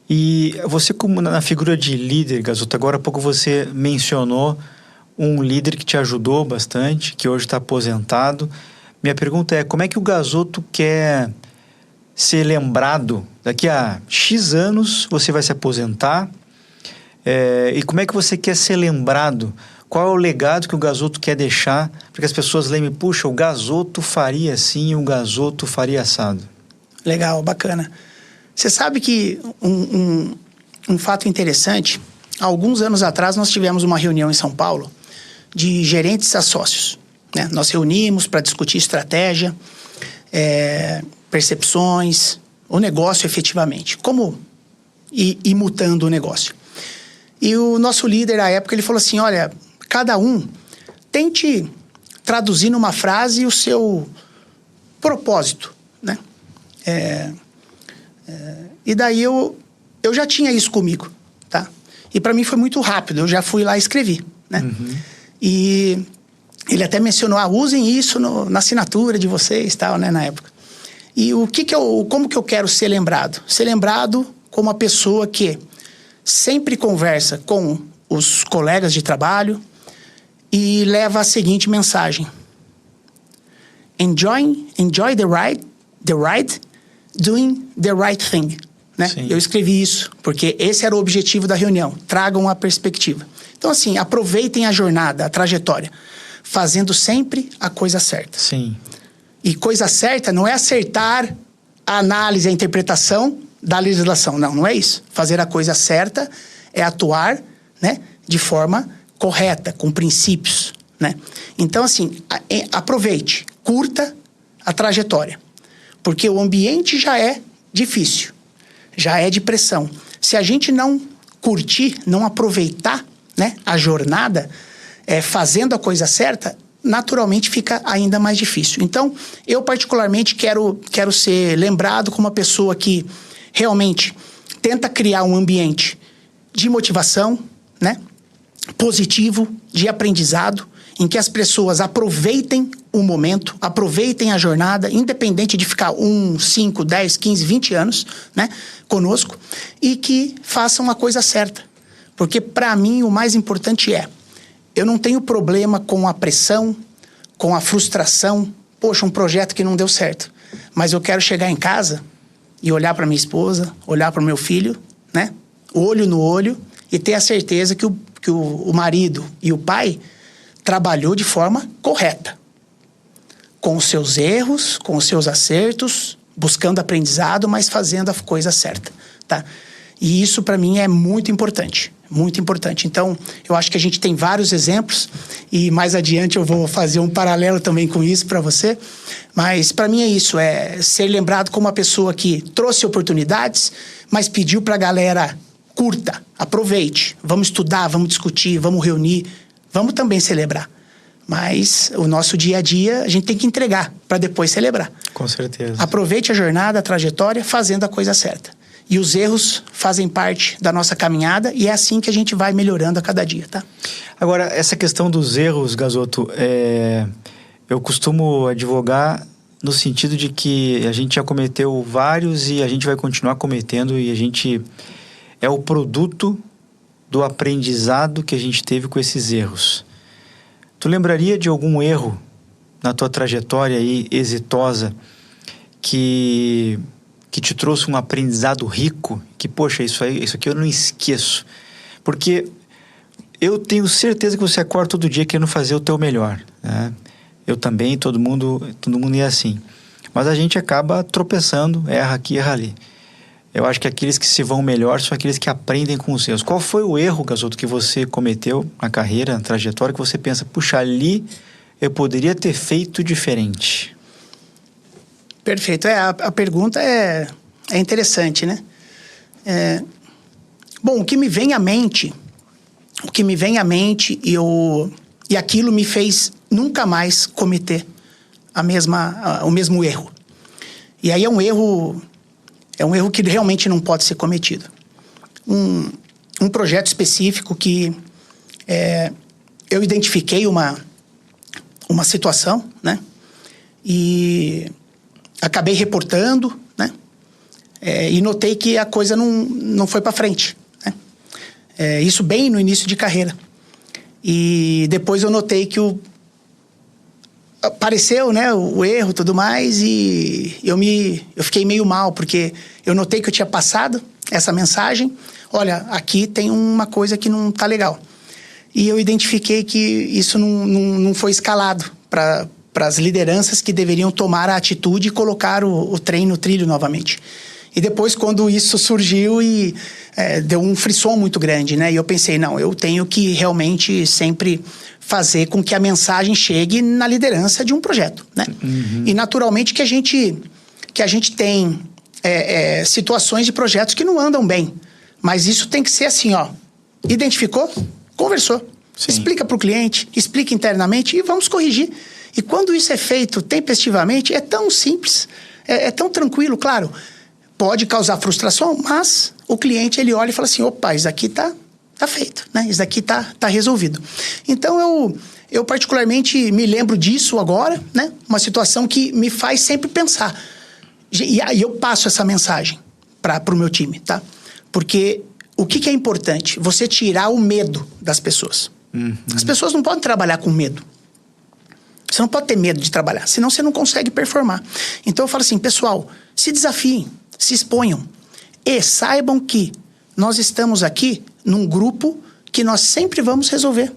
E você, como na figura de líder, Gasoto, agora há pouco você mencionou um líder que te ajudou bastante, que hoje está aposentado. Minha pergunta é, como é que o Gasoto quer ser lembrado? Daqui a X anos você vai se aposentar, e como é que você quer ser lembrado? Qual é o legado que o Gasoto quer deixar para que as pessoas lembrem, puxa, o Gasoto faria assim, o Gasoto faria assado? Legal, bacana. Você sabe que um fato interessante, há alguns anos atrás nós tivemos uma reunião em São Paulo de gerentes a sócios, né? Nós reunimos para discutir estratégia, percepções, o negócio efetivamente, como ir mutando o negócio. E o nosso líder, à época, ele falou assim, olha, cada um tente traduzir numa frase o seu propósito, né? E daí eu já tinha isso comigo, tá? E para mim foi muito rápido, eu já fui lá e escrevi, né? Uhum. E ele até mencionou, usem isso na assinatura de vocês, tal, né, na época. E como que eu quero ser lembrado? Ser lembrado como uma pessoa que sempre conversa com os colegas de trabalho e leva a seguinte mensagem: enjoy the ride, doing the right thing. Né? Eu escrevi isso, porque esse era o objetivo da reunião. Tragam a perspectiva. Então, assim, aproveitem a jornada, a trajetória, fazendo sempre a coisa certa. Sim. E coisa certa não é acertar a análise, a interpretação da legislação. Não é isso. Fazer a coisa certa é atuar, né, de forma correta, com princípios. Né? Então, assim, aproveite, curta a trajetória. Porque o ambiente já é difícil, já é de pressão. Se a gente não curtir, não aproveitar, né, a jornada, fazendo a coisa certa, naturalmente fica ainda mais difícil. Então, eu particularmente quero ser lembrado como uma pessoa que realmente tenta criar um ambiente de motivação, né, positivo, de aprendizado, em que as pessoas aproveitem o momento, aproveitem a jornada, independente de ficar 1, 5, 10, 15, 20 anos, né, conosco, e que façam a coisa certa. Porque, para mim, o mais importante eu não tenho problema com a pressão, com a frustração. Poxa, um projeto que não deu certo. Mas eu quero chegar em casa e olhar para minha esposa, olhar para o meu filho, né, olho no olho, e ter a certeza que o marido e o pai trabalhou de forma correta, com os seus erros, com os seus acertos, buscando aprendizado, mas fazendo a coisa certa, tá? E isso, para mim, é muito importante, muito importante. Então, eu acho que a gente tem vários exemplos, e mais adiante eu vou fazer um paralelo também com isso para você, mas para mim é isso, é ser lembrado como uma pessoa que trouxe oportunidades, mas pediu para a galera: curta, aproveite, vamos estudar, vamos discutir, vamos reunir, vamos também celebrar. Mas o nosso dia a dia a gente tem que entregar para depois celebrar. Com certeza. Aproveite a jornada, a trajetória, fazendo a coisa certa. E os erros fazem parte da nossa caminhada, e é assim que a gente vai melhorando a cada dia, tá? Agora, essa questão dos erros, Gasoto, eu costumo advogar no sentido de que a gente já cometeu vários e a gente vai continuar cometendo, e a gente é o produto do aprendizado que a gente teve com esses erros. Tu lembraria de algum erro na tua trajetória aí exitosa que te trouxe um aprendizado rico, que, poxa, isso aqui eu não esqueço? Porque eu tenho certeza que você acorda todo dia querendo fazer o teu melhor, né? Eu também, todo mundo é assim. Mas a gente acaba tropeçando, erra aqui, erra ali. Eu acho que aqueles que se vão melhor são aqueles que aprendem com os erros. Qual foi o erro, Gasoto, que você cometeu na carreira, na trajetória, que você pensa: puxa, ali eu poderia ter feito diferente? Perfeito. A pergunta é interessante, né? Bom, o que me vem à mente, e aquilo me fez nunca mais cometer o mesmo erro. E aí é um erro que realmente não pode ser cometido. Um projeto específico que eu identifiquei uma situação, né? E acabei reportando, né? E notei que a coisa não foi para frente, né? Isso bem no início de carreira. E depois eu notei que apareceu, né, o erro e tudo mais, e eu fiquei meio mal, porque eu notei que eu tinha passado essa mensagem: olha, aqui tem uma coisa que não tá legal. E eu identifiquei que isso não foi escalado para as lideranças que deveriam tomar a atitude e colocar o trem no trilho novamente. E depois, quando isso surgiu, deu um frisson muito grande, né? E eu pensei: não, eu tenho que realmente sempre fazer com que a mensagem chegue na liderança de um projeto, né? Uhum. E naturalmente que a gente tem situações de projetos que não andam bem. Mas isso tem que ser assim, ó. Identificou? Conversou. Sim. Explica para o cliente, explica internamente e vamos corrigir. E quando isso é feito tempestivamente, é tão simples, é tão tranquilo. Claro, pode causar frustração, mas o cliente, ele olha e fala assim: opa, isso aqui tá feito, né? Isso daqui tá resolvido. Então, eu particularmente me lembro disso agora, né? Uma situação que me faz sempre pensar. E aí eu passo essa mensagem para o meu time, tá? Porque o que é importante? Você tirar o medo das pessoas. Uhum. As pessoas não podem trabalhar com medo. Você não pode ter medo de trabalhar, senão você não consegue performar. Então eu falo assim: pessoal, se desafiem, se exponham e saibam que nós estamos aqui num grupo que nós sempre vamos resolver.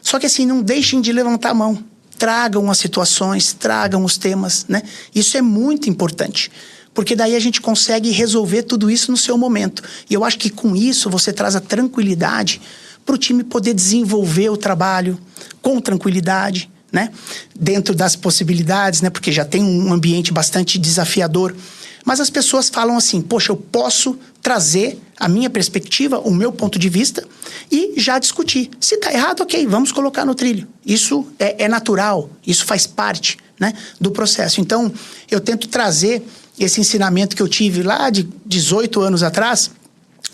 Só que assim, não deixem de levantar a mão. Tragam as situações, tragam os temas, né? Isso é muito importante, porque daí a gente consegue resolver tudo isso no seu momento. E eu acho que com isso você traz a tranquilidade para o time poder desenvolver o trabalho com tranquilidade, né? Dentro das possibilidades, né? Porque já tem um ambiente bastante desafiador. Mas as pessoas falam assim: poxa, eu posso trazer a minha perspectiva, o meu ponto de vista e já discutir. Se está errado, ok, vamos colocar no trilho. Isso é natural, isso faz parte, né, do processo. Então, eu tento trazer esse ensinamento que eu tive lá de 18 anos atrás,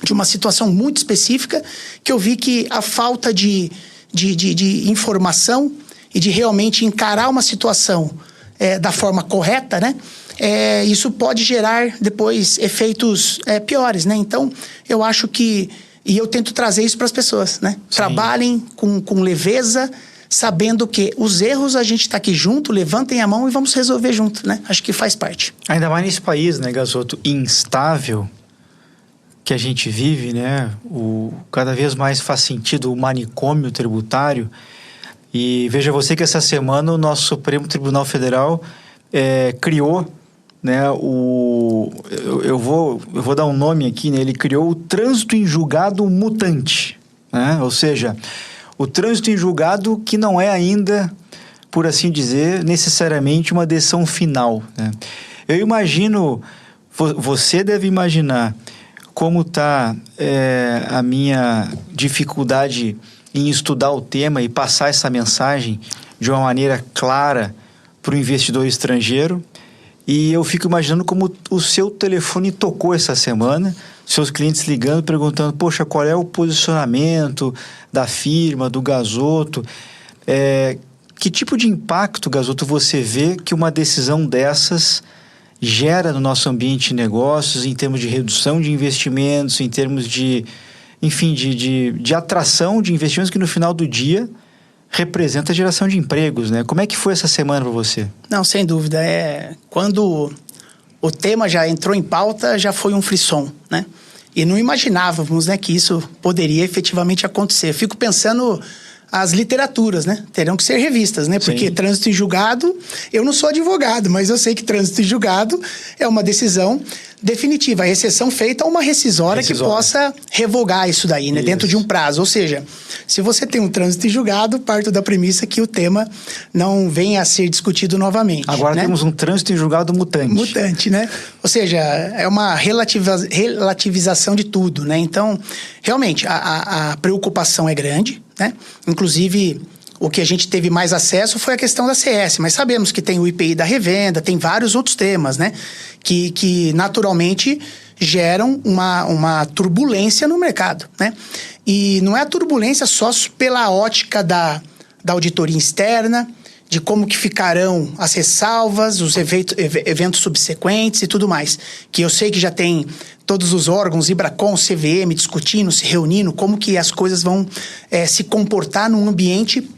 de uma situação muito específica, que eu vi que a falta de informação e de realmente encarar uma situação da forma correta, né? Isso pode gerar depois efeitos piores, né? Então, eu acho que... E eu tento trazer isso para as pessoas, né? Sim. Trabalhem com leveza, sabendo que os erros a gente está aqui junto, levantem a mão e vamos resolver junto, né? Acho que faz parte. Ainda mais nesse país, né, Gasoto, instável que a gente vive, né? Cada vez mais faz sentido o manicômio tributário. E veja você que essa semana o nosso Supremo Tribunal Federal criou, né, eu vou dar um nome aqui, né? Ele criou o trânsito em julgado mutante, né? Ou seja, o trânsito em julgado que não é ainda, por assim dizer, necessariamente uma decisão final, né? Eu imagino, você deve imaginar como está a minha dificuldade em estudar o tema e passar essa mensagem de uma maneira clara para o investidor estrangeiro. E eu fico imaginando como o seu telefone tocou essa semana, seus clientes ligando, perguntando, poxa, qual é o posicionamento da firma, do Gasoto? Que tipo de impacto, Gasoto, você vê que uma decisão dessas gera no nosso ambiente de negócios, em termos de redução de investimentos, em termos de, enfim, de atração de investimentos que no final do dia representa a geração de empregos, né? Como é que foi essa semana para você? Não, sem dúvida. Quando o tema já entrou em pauta, já foi um frisson, né? E não imaginávamos, né, que isso poderia efetivamente acontecer. Eu fico pensando... As literaturas, né? Terão que ser revistas, né? Porque Sim. Trânsito em julgado... Eu não sou advogado, mas eu sei que trânsito em julgado é uma decisão definitiva. A exceção feita a uma rescisória que possa revogar isso daí, né? Isso. Dentro de um prazo. Ou seja, se você tem um trânsito em julgado, parto da premissa que o tema não venha a ser discutido novamente. Agora, né? Temos um trânsito em julgado mutante. Mutante, né? Ou seja, é uma relativização de tudo, né? Então, realmente, a preocupação é grande, né? Inclusive, o que a gente teve mais acesso foi a questão da CS, mas sabemos que tem o IPI da revenda, tem vários outros temas, né? Que naturalmente geram uma turbulência no mercado, né? E não é a turbulência só pela ótica da auditoria externa, de como que ficarão as ressalvas, os eventos subsequentes e tudo mais. Que eu sei que já tem todos os órgãos, IBRACON, CVM, discutindo, se reunindo, como que as coisas vão se comportar num ambiente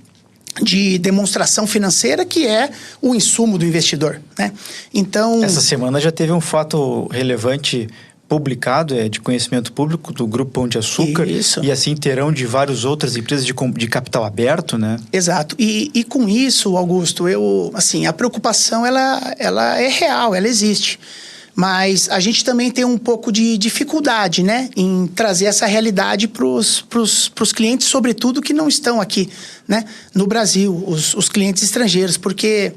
de demonstração financeira, que é o insumo do investidor, né? Então... Essa semana já teve um fato relevante publicado, de conhecimento público, do Grupo Pão de Açúcar. Isso. E assim terão de várias outras empresas de capital aberto, né? Exato. E com isso, Augusto, a preocupação, ela é real, ela existe. Mas a gente também tem um pouco de dificuldade, né, em trazer essa realidade para os clientes, sobretudo que não estão aqui, né, no Brasil, os clientes estrangeiros, porque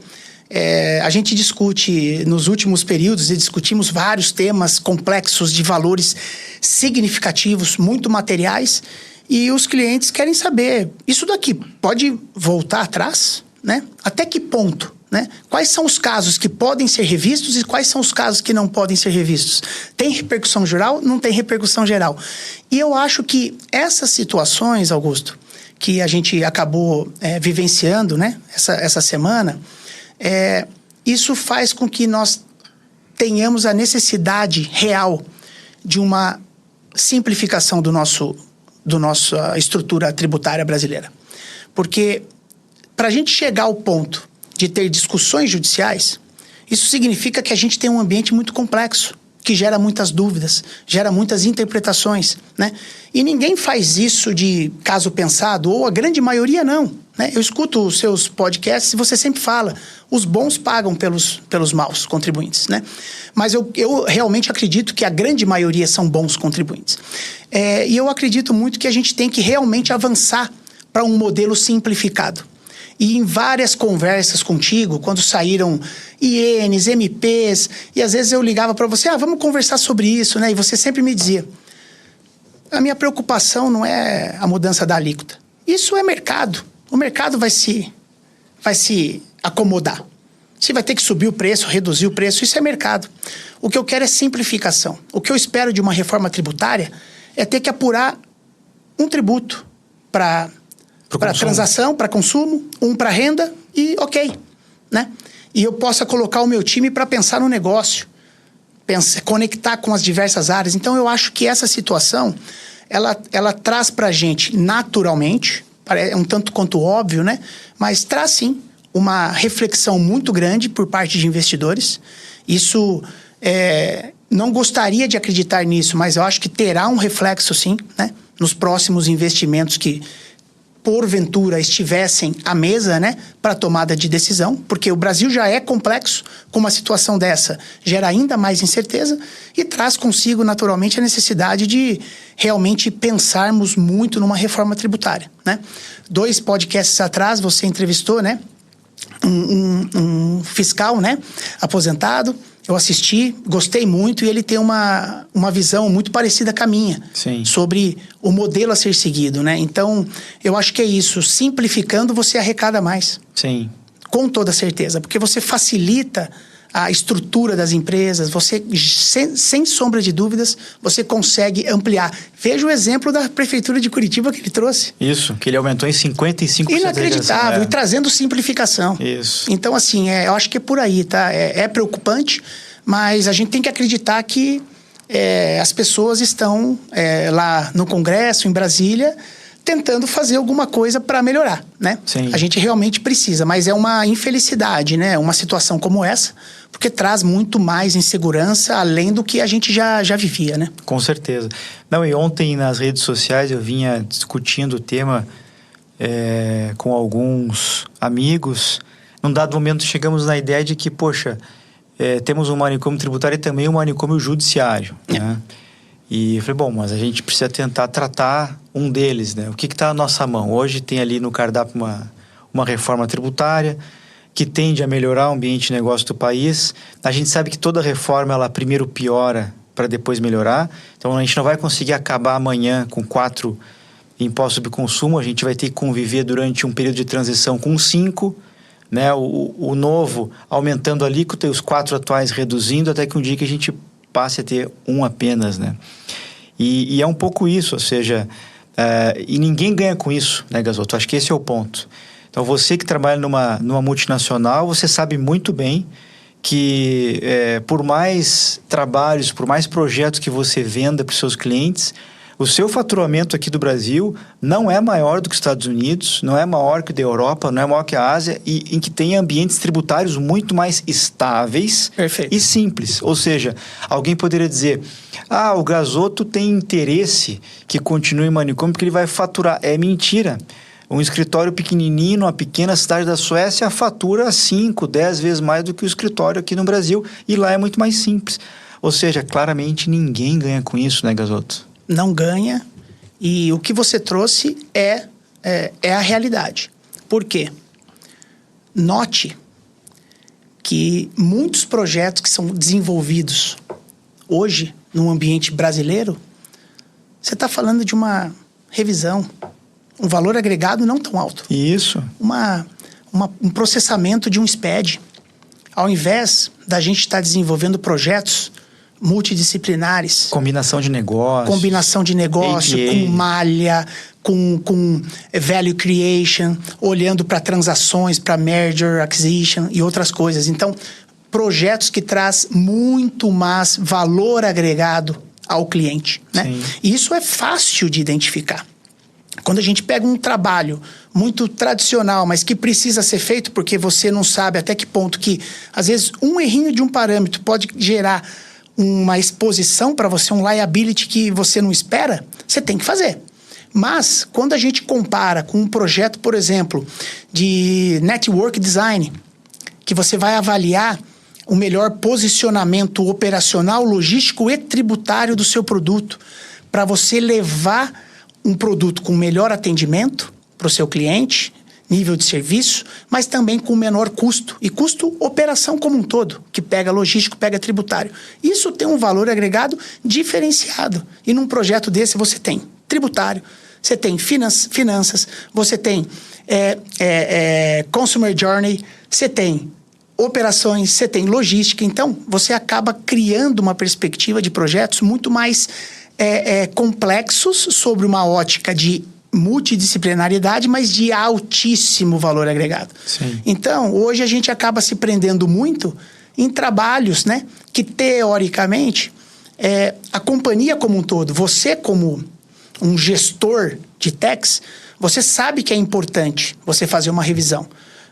a gente discute nos últimos períodos e discutimos vários temas complexos de valores significativos, muito materiais, e os clientes querem saber, isso daqui pode voltar atrás, né? Até que ponto? Né? Quais são os casos que podem ser revistos e quais são os casos que não podem ser revistos? Tem repercussão geral? Não tem repercussão geral. E eu acho que essas situações, Augusto, que a gente acabou vivenciando, né? essa semana, isso faz com que nós tenhamos a necessidade real de uma simplificação da nossa estrutura tributária brasileira. Porque para a gente chegar ao ponto de ter discussões judiciais, isso significa que a gente tem um ambiente muito complexo, que gera muitas dúvidas, gera muitas interpretações, né? E ninguém faz isso de caso pensado, ou a grande maioria não, né? Eu escuto os seus podcasts e você sempre fala, os bons pagam pelos maus contribuintes, né? Mas eu realmente acredito que a grande maioria são bons contribuintes. E eu acredito muito que a gente tem que realmente avançar para um modelo simplificado. E em várias conversas contigo, quando saíram INs, MPs, e às vezes eu ligava para você, vamos conversar sobre isso, né? E você sempre me dizia, a minha preocupação não é a mudança da alíquota. Isso é mercado. O mercado vai se acomodar. Se vai ter que subir o preço, reduzir o preço, isso é mercado. O que eu quero é simplificação. O que eu espero de uma reforma tributária é ter que apurar um tributo para para transação, para consumo, um para renda e ok, né? E eu possa colocar o meu time para pensar no negócio, conectar com as diversas áreas. Então, eu acho que essa situação, ela traz para a gente naturalmente, é um tanto quanto óbvio, né? Mas traz sim uma reflexão muito grande por parte de investidores. Isso, não gostaria de acreditar nisso, mas eu acho que terá um reflexo sim, né? Nos próximos investimentos que porventura estivessem à mesa, né, para tomada de decisão, porque o Brasil já é complexo, com uma situação dessa gera ainda mais incerteza e traz consigo naturalmente a necessidade de realmente pensarmos muito numa reforma tributária, né? 2 podcasts atrás você entrevistou, né, um fiscal, né, aposentado. Eu assisti, gostei muito e ele tem uma visão muito parecida com a minha. Sim. Sobre o modelo a ser seguido, né? Então, eu acho que é isso. Simplificando, você arrecada mais. Sim. Com toda certeza. Porque você facilita a estrutura das empresas, você, sem sombra de dúvidas, você consegue ampliar. Veja o exemplo da Prefeitura de Curitiba que ele trouxe. Isso, que ele aumentou em 55%. Inacreditável, e trazendo simplificação. Isso. Então, assim, eu acho que é por aí, tá? É preocupante, mas a gente tem que acreditar que as pessoas estão lá no Congresso, em Brasília, tentando fazer alguma coisa para melhorar, né? Sim. A gente realmente precisa, mas é uma infelicidade, né? Uma situação como essa, porque traz muito mais insegurança além do que a gente já vivia, né? Com certeza. Não, e ontem nas redes sociais eu vinha discutindo o tema com alguns amigos. Num dado momento chegamos na ideia de que, poxa, temos um manicômio tributário e também um manicômio judiciário, né? E eu falei, bom, mas a gente precisa tentar tratar um deles, né? O que está na nossa mão? Hoje tem ali no cardápio uma reforma tributária que tende a melhorar o ambiente de negócio do país. A gente sabe que toda reforma, ela primeiro piora para depois melhorar. Então, a gente não vai conseguir acabar amanhã com 4 impostos sobre consumo. A gente vai ter que conviver durante um período de transição com 5, né? O novo aumentando a alíquota e os 4 atuais reduzindo, até que um dia que a gente passe a ter um apenas, né? E é um pouco isso, ou seja, e ninguém ganha com isso, né, Gasoto? Acho que esse é o ponto. Então, você que trabalha numa multinacional, você sabe muito bem que por mais trabalhos, por mais projetos que você venda para os seus clientes, o seu faturamento aqui do Brasil não é maior do que os Estados Unidos, não é maior que o da Europa, não é maior que a Ásia, e em que tem ambientes tributários muito mais estáveis. Perfeito. E simples. Ou seja, alguém poderia dizer, o Gasoto tem interesse que continue em manicômio porque ele vai faturar. É mentira. Um escritório pequenininho, numa pequena cidade da Suécia, fatura 5, 10 vezes mais do que o escritório aqui no Brasil, e lá é muito mais simples. Ou seja, claramente ninguém ganha com isso, né, Gasoto? Não ganha, e o que você trouxe é a realidade. Por quê? Note que muitos projetos que são desenvolvidos hoje no ambiente brasileiro, você está falando de uma revisão, um valor agregado não tão alto. Isso. Um processamento de um SPED. Ao invés da gente estar desenvolvendo projetos multidisciplinares. Combinação de negócio, APA. Com malha, com value creation, olhando para transações, para merger, acquisition e outras coisas. Então, projetos que traz muito mais valor agregado ao cliente, né? Sim. E isso é fácil de identificar. Quando a gente pega um trabalho muito tradicional, mas que precisa ser feito porque você não sabe até que ponto que, às vezes, um errinho de um parâmetro pode gerar uma exposição para você, um liability que você não espera, você tem que fazer. Mas, quando a gente compara com um projeto, por exemplo, de network design, que você vai avaliar o melhor posicionamento operacional, logístico e tributário do seu produto, para você levar um produto com melhor atendimento para o seu cliente, nível de serviço, mas também com menor custo. E custo operação como um todo, que pega logístico, pega tributário. Isso tem um valor agregado diferenciado. E num projeto desse você tem tributário, você tem finanças, você tem consumer journey, você tem operações, você tem logística. Então, você acaba criando uma perspectiva de projetos muito mais complexos sobre uma ótica de multidisciplinariedade, mas de altíssimo valor agregado. Sim. Então, hoje a gente acaba se prendendo muito em trabalhos, né, que teoricamente a companhia como um todo, você como um gestor de techs, você sabe que é importante você fazer uma revisão.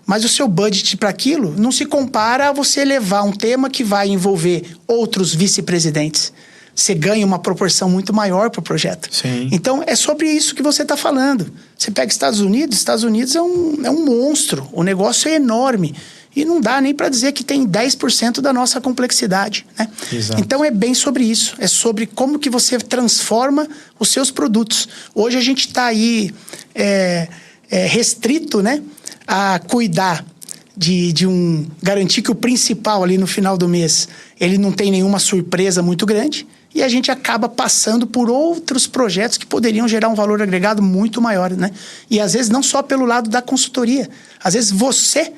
Mas o seu budget para aquilo não se compara a você levar um tema que vai envolver outros vice-presidentes. Você ganha uma proporção muito maior para o projeto. Sim. Então, é sobre isso que você está falando. Você pega Estados Unidos é um monstro. O negócio é enorme. E não dá nem para dizer que tem 10% da nossa complexidade, né? Exato. Então, é bem sobre isso. É sobre como que você transforma os seus produtos. Hoje a gente está aí restrito, né, a cuidar garantir que o principal ali no final do mês, ele não tem nenhuma surpresa muito grande. E a gente acaba passando por outros projetos que poderiam gerar um valor agregado muito maior, né? E às vezes não só pelo lado da consultoria. Às vezes você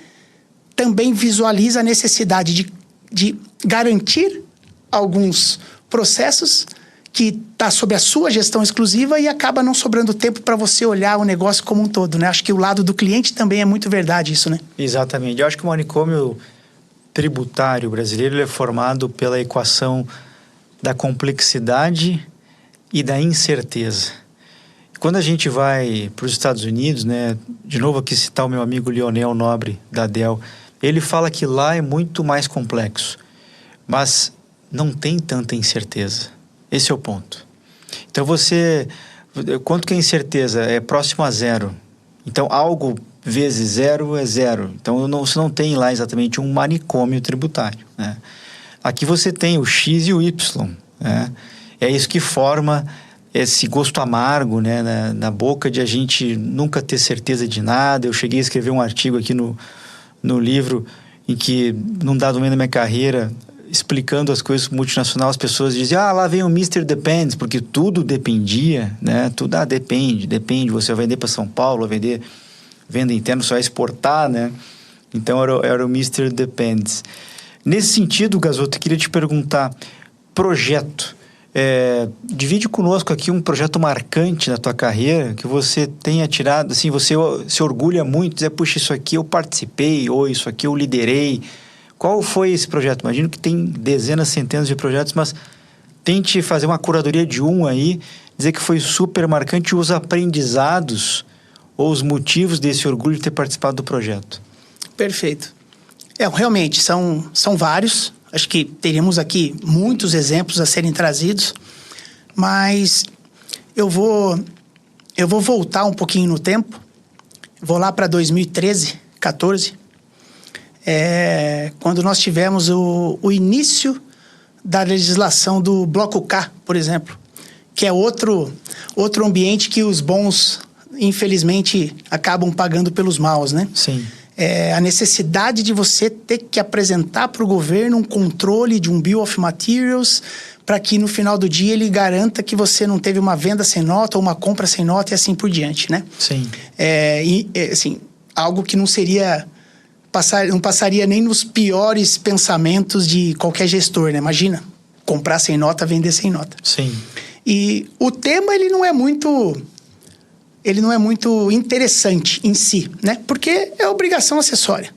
também visualiza a necessidade de garantir alguns processos que está sob a sua gestão exclusiva e acaba não sobrando tempo para você olhar o negócio como um todo, né? Acho que o lado do cliente também é muito verdade isso, né? Exatamente. Eu acho que o manicômio tributário brasileiro ele é formado pela equação da complexidade e da incerteza. Quando a gente vai para os Estados Unidos, né, de novo aqui citar o meu amigo Lionel Nobre, da Dell, ele fala que lá é muito mais complexo, mas não tem tanta incerteza. Esse é o ponto. Então quanto que é incerteza? É próximo a zero. Então algo vezes zero é zero. Então você não tem lá exatamente um manicômio tributário, né? Aqui você tem o X e o Y, né? É isso que forma esse gosto amargo, né, na boca de a gente nunca ter certeza de nada. Eu cheguei a escrever um artigo aqui no livro em que, num dado momento da minha carreira, explicando as coisas multinacional, as pessoas diziam, lá vem o Mr. Depends, porque tudo dependia, né? Tudo, depende. Você vai vender para São Paulo, vai vender venda interna, só vai exportar, né? Então era o Mr. Depends. Nesse sentido, Gasoto, eu queria te perguntar, projeto. Divide conosco aqui um projeto marcante na tua carreira, que você tenha tirado, assim, você se orgulha muito, dizer, puxa, isso aqui eu participei, ou isso aqui eu liderei. Qual foi esse projeto? Imagino que tem dezenas, centenas de projetos, mas tente fazer uma curadoria de um aí, dizer que foi super marcante os aprendizados ou os motivos desse orgulho de ter participado do projeto. Perfeito. Realmente, são vários. Acho que teríamos aqui muitos exemplos a serem trazidos, mas eu vou voltar um pouquinho no tempo. Vou lá para 2013, 14, quando nós tivemos o início da legislação do Bloco K, por exemplo, que é outro ambiente que os bons, infelizmente, acabam pagando pelos maus, né? Sim. A necessidade de você ter que apresentar para o governo um controle de um Bill of Materials para que no final do dia ele garanta que você não teve uma venda sem nota ou uma compra sem nota e assim por diante, né? Sim. Assim, algo que não passaria nem nos piores pensamentos de qualquer gestor, né? Imagina, comprar sem nota, vender sem nota. Sim. E o tema, ele não é muito interessante em si, né? Porque é obrigação acessória.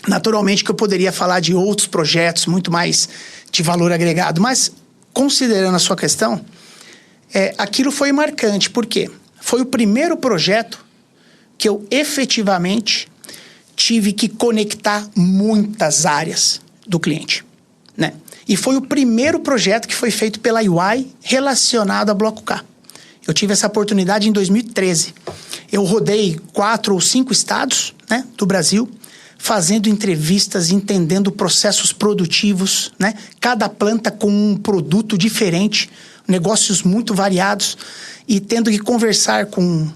Naturalmente que eu poderia falar de outros projetos muito mais de valor agregado, mas considerando a sua questão, aquilo foi marcante. Por quê? Foi o primeiro projeto que eu efetivamente tive que conectar muitas áreas do cliente, né? E foi o primeiro projeto que foi feito pela UI relacionado a Bloco K. Eu tive essa oportunidade em 2013. Eu rodei 4 ou 5 estados, né, do Brasil, fazendo entrevistas, entendendo processos produtivos, né? Cada planta com um produto diferente, negócios muito variados, e tendo que conversar com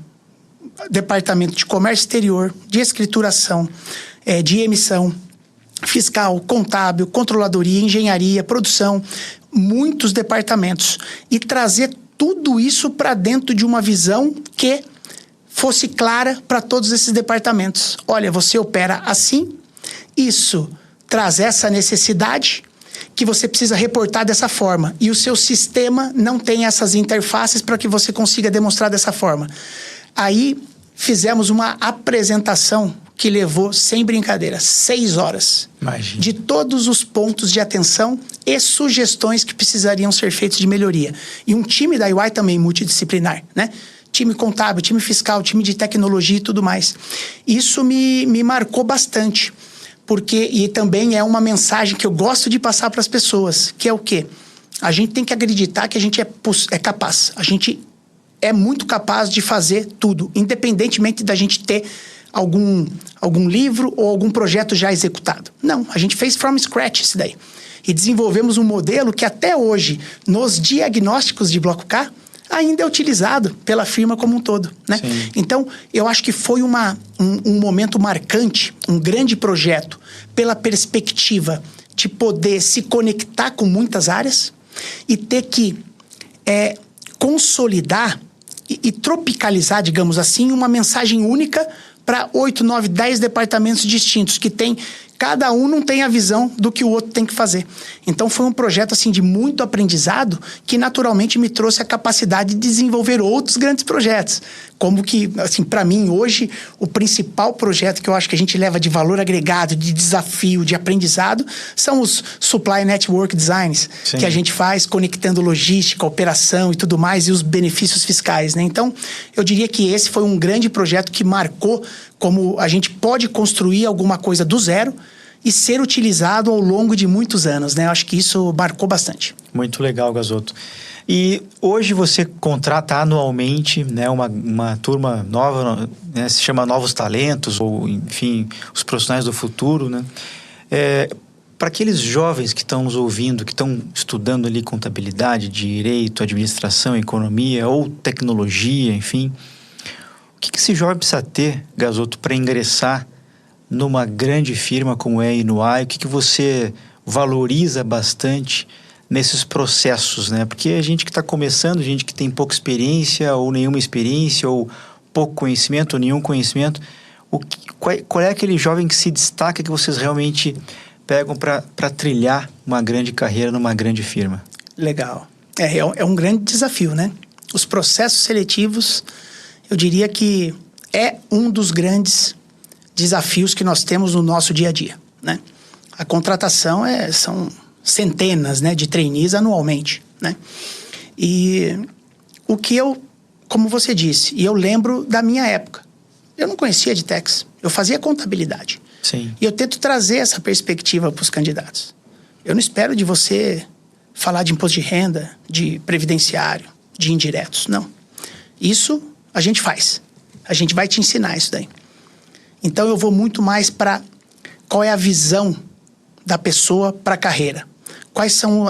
departamento de comércio exterior, de escrituração, de emissão, fiscal, contábil, controladoria, engenharia, produção, muitos departamentos, e trazer tudo isso para dentro de uma visão que fosse clara para todos esses departamentos. Olha, você opera assim, isso traz essa necessidade que você precisa reportar dessa forma, e o seu sistema não tem essas interfaces para que você consiga demonstrar dessa forma. Aí fizemos uma apresentação que levou, sem brincadeira, 6 horas. Imagina. De todos os pontos de atenção e sugestões que precisariam ser feitos de melhoria. E um time da UI também multidisciplinar, né? Time contábil, time fiscal, time de tecnologia e tudo mais. Isso me marcou bastante. E também é uma mensagem que eu gosto de passar para as pessoas, que é o quê? A gente tem que acreditar que a gente é capaz. A gente é muito capaz de fazer tudo, independentemente da gente ter algum livro ou algum projeto já executado. Não, a gente fez from scratch isso daí. E desenvolvemos um modelo que até hoje, nos diagnósticos de Bloco K, ainda é utilizado pela firma como um todo, né? Sim. Então, eu acho que foi um momento marcante, um grande projeto, pela perspectiva de poder se conectar com muitas áreas e ter que consolidar e tropicalizar, digamos assim, uma mensagem única para 8, 9, 10 departamentos distintos, que cada um não tem a visão do que o outro tem que fazer. Então foi um projeto assim de muito aprendizado que naturalmente me trouxe a capacidade de desenvolver outros grandes projetos. Como que, assim, para mim hoje, o principal projeto que eu acho que a gente leva de valor agregado, de desafio, de aprendizado, são os Supply Network Designs, Sim. que a gente faz conectando logística, operação e tudo mais, e os benefícios fiscais, né? Então, eu diria que esse foi um grande projeto que marcou como a gente pode construir alguma coisa do zero e ser utilizado ao longo de muitos anos, né? Eu acho que isso marcou bastante. Muito legal, Gasoto. E hoje você contrata anualmente, né, uma turma nova, né, se chama Novos Talentos, ou enfim, os profissionais do futuro, né? Para aqueles jovens que estão nos ouvindo, que estão estudando ali contabilidade, direito, administração, economia ou tecnologia, enfim, o que esse jovem precisa ter, Gasoto, para ingressar numa grande firma como é a EY? O que você valoriza bastante nesses processos, né? Porque a gente que está começando, gente que tem pouca experiência ou nenhuma experiência, ou pouco conhecimento ou nenhum conhecimento, qual é aquele jovem que se destaca, que vocês realmente pegam para trilhar uma grande carreira numa grande firma? Legal. É um grande desafio, né? Os processos seletivos, eu diria que é um dos grandes desafios que nós temos no nosso dia a dia, né? A contratação são centenas, né, de trainees anualmente, né? E o que como você disse, e eu lembro da minha época, eu não conhecia de tax, eu fazia contabilidade. Sim. E eu tento trazer essa perspectiva para os candidatos. Eu não espero de você falar de imposto de renda, de previdenciário, de indiretos, não. Isso a gente faz. A gente vai te ensinar isso daí. Então eu vou muito mais para qual é a visão da pessoa para a carreira. Quais são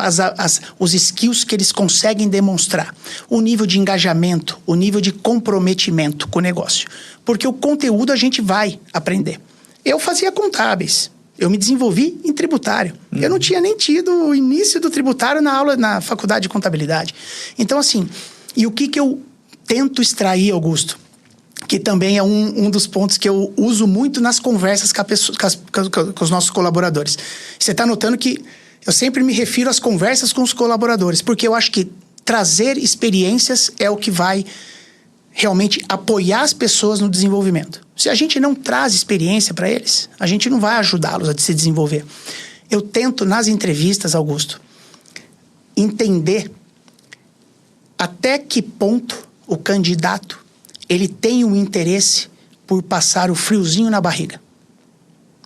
os skills que eles conseguem demonstrar. O nível de engajamento, o nível de comprometimento com o negócio. Porque o conteúdo a gente vai aprender. Eu fazia contábeis. Eu me desenvolvi em tributário. Eu não tinha nem tido o início do tributário na faculdade de contabilidade. Então, assim, e o que eu tento extrair, Augusto? Que também é um dos pontos que eu uso muito nas conversas com os nossos colaboradores. Você está notando que eu sempre me refiro às conversas com os colaboradores, porque eu acho que trazer experiências é o que vai realmente apoiar as pessoas no desenvolvimento. Se a gente não traz experiência para eles, a gente não vai ajudá-los a se desenvolver. Eu tento, nas entrevistas, Augusto, entender até que ponto o candidato ele tem um interesse por passar o friozinho na barriga.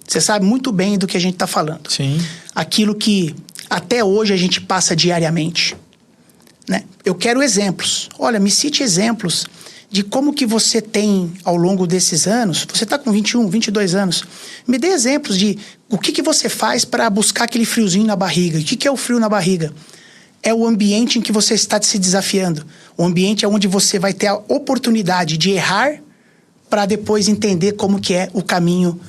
Você sabe muito bem do que a gente está falando. Sim. Aquilo que até hoje a gente passa diariamente, né? Eu quero exemplos. Olha, me cite exemplos de como que você tem, ao longo desses anos, você está com 21, 22 anos, me dê exemplos de o que você faz para buscar aquele friozinho na barriga. O que é o frio na barriga? É o ambiente em que você está se desafiando. O ambiente é onde você vai ter a oportunidade de errar para depois entender como que é o caminho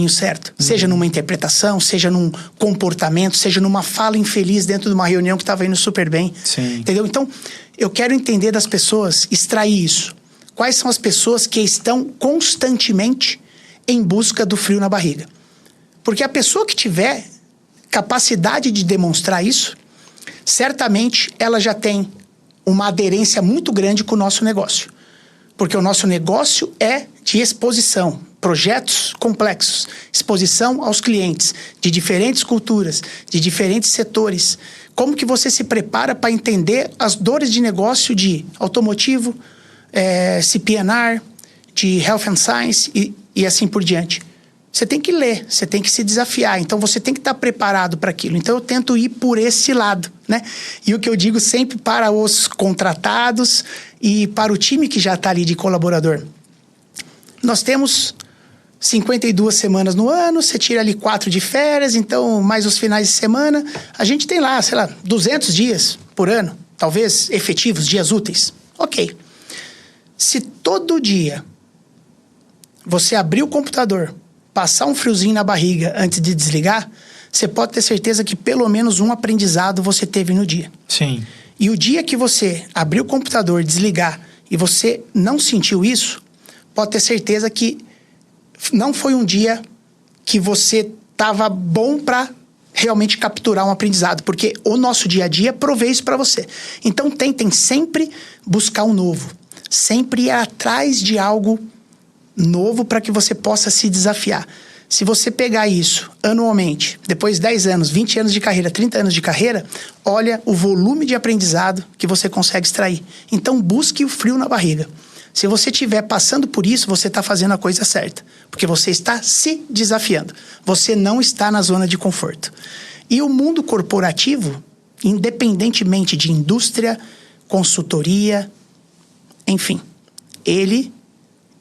certo. Seja numa interpretação, seja num comportamento, seja numa fala infeliz dentro de uma reunião que estava indo super bem. Sim. Entendeu? Então, eu quero entender das pessoas, extrair isso. Quais são as pessoas que estão constantemente em busca do frio na barriga? Porque a pessoa que tiver capacidade de demonstrar isso, certamente ela já tem uma aderência muito grande com o nosso negócio. Porque o nosso negócio é de exposição, projetos complexos, exposição aos clientes de diferentes culturas, de diferentes setores. Como que você se prepara para entender as dores de negócio de automotivo, CP&R, de Health and Science e assim por diante. Você tem que ler, você tem que se desafiar. Então, você tem que estar preparado para aquilo. Então, eu tento ir por esse lado, né? E o que eu digo sempre para os contratados e para o time que já está ali de colaborador. Nós temos 52 semanas no ano, você tira ali 4 de férias, então, mais os finais de semana. A gente tem lá, 200 dias por ano, talvez efetivos, dias úteis. Ok. Se todo dia você abrir o computador, passar um friozinho na barriga antes de desligar, você pode ter certeza que pelo menos um aprendizado você teve no dia. Sim. E o dia que você abrir o computador, desligar, e você não sentiu isso, pode ter certeza que não foi um dia que você estava bom para realmente capturar um aprendizado, porque o nosso dia a dia provê isso para você. Então, tentem sempre buscar um novo. Sempre ir atrás de algo novo para que você possa se desafiar. Se você pegar isso anualmente, depois de 10 anos, 20 anos de carreira, 30 anos de carreira, olha o volume de aprendizado que você consegue extrair. Então, busque o frio na barriga. Se você estiver passando por isso, você está fazendo a coisa certa. Porque você está se desafiando. Você não está na zona de conforto. E o mundo corporativo, independentemente de indústria, consultoria, enfim, ele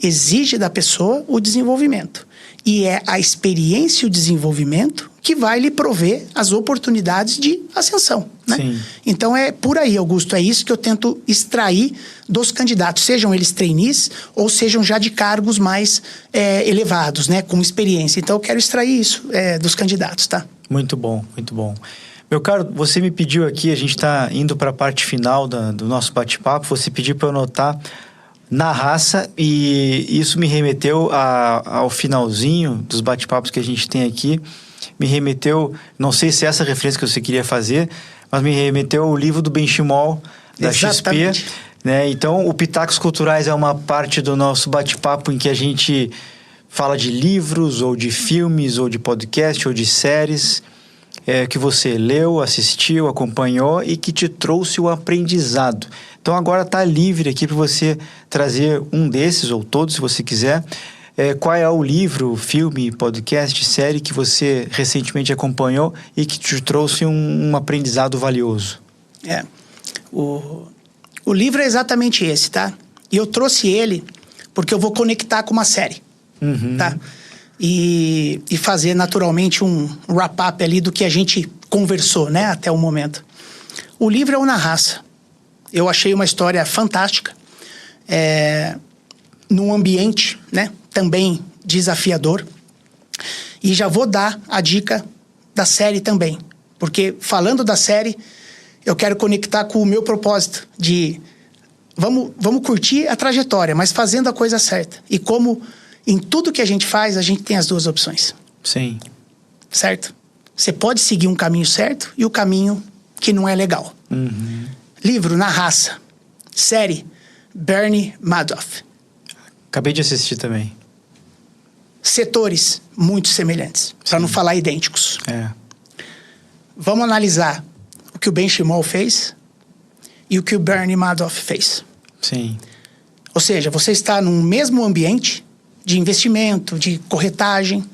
exige da pessoa o desenvolvimento. E é a experiência e o desenvolvimento que vai lhe prover as oportunidades de ascensão, né? Sim. Então, é por aí, Augusto. É isso que eu tento extrair dos candidatos. Sejam eles trainees ou sejam já de cargos mais elevados, né? Com experiência. Então, eu quero extrair isso dos candidatos, tá? Muito bom, muito bom. Meu caro, você me pediu aqui, a gente está indo para a parte final do nosso bate-papo, você pediu para eu anotar na raça, e isso me remeteu ao finalzinho dos bate-papos que a gente tem aqui. Me remeteu, não sei se é essa referência que você queria fazer, mas me remeteu ao livro do Benchimol, da Exatamente. XP. Né? Então, o Pitacos Culturais é uma parte do nosso bate-papo em que a gente fala de livros, ou de filmes, ou de podcast, ou de séries que você leu, assistiu, acompanhou e que te trouxe o aprendizado. Então, agora está livre aqui para você trazer um desses, ou todos, se você quiser. Qual é o livro, filme, podcast, série que você recentemente acompanhou e que te trouxe um aprendizado valioso? O livro é exatamente esse, tá? E eu trouxe ele porque eu vou conectar com uma série, tá? E fazer naturalmente um wrap-up ali do que a gente conversou, né? Até o momento. O livro é o Na Raça. Eu achei uma história fantástica. Num ambiente, né? Também desafiador. E já vou dar a dica da série também. Porque falando da série, eu quero conectar com o meu propósito de vamos curtir a trajetória, mas fazendo a coisa certa. E como em tudo que a gente faz, a gente tem as duas opções. Sim. Certo? Você pode seguir um caminho certo e o caminho que não é legal. Livro, Na Raça. Série, Bernie Madoff. Acabei de assistir também. Setores muito semelhantes, para não falar idênticos. Vamos analisar o que o Benchimol fez e o que o Bernie Madoff fez. Sim. Ou seja, você está num mesmo ambiente de investimento, de corretagem.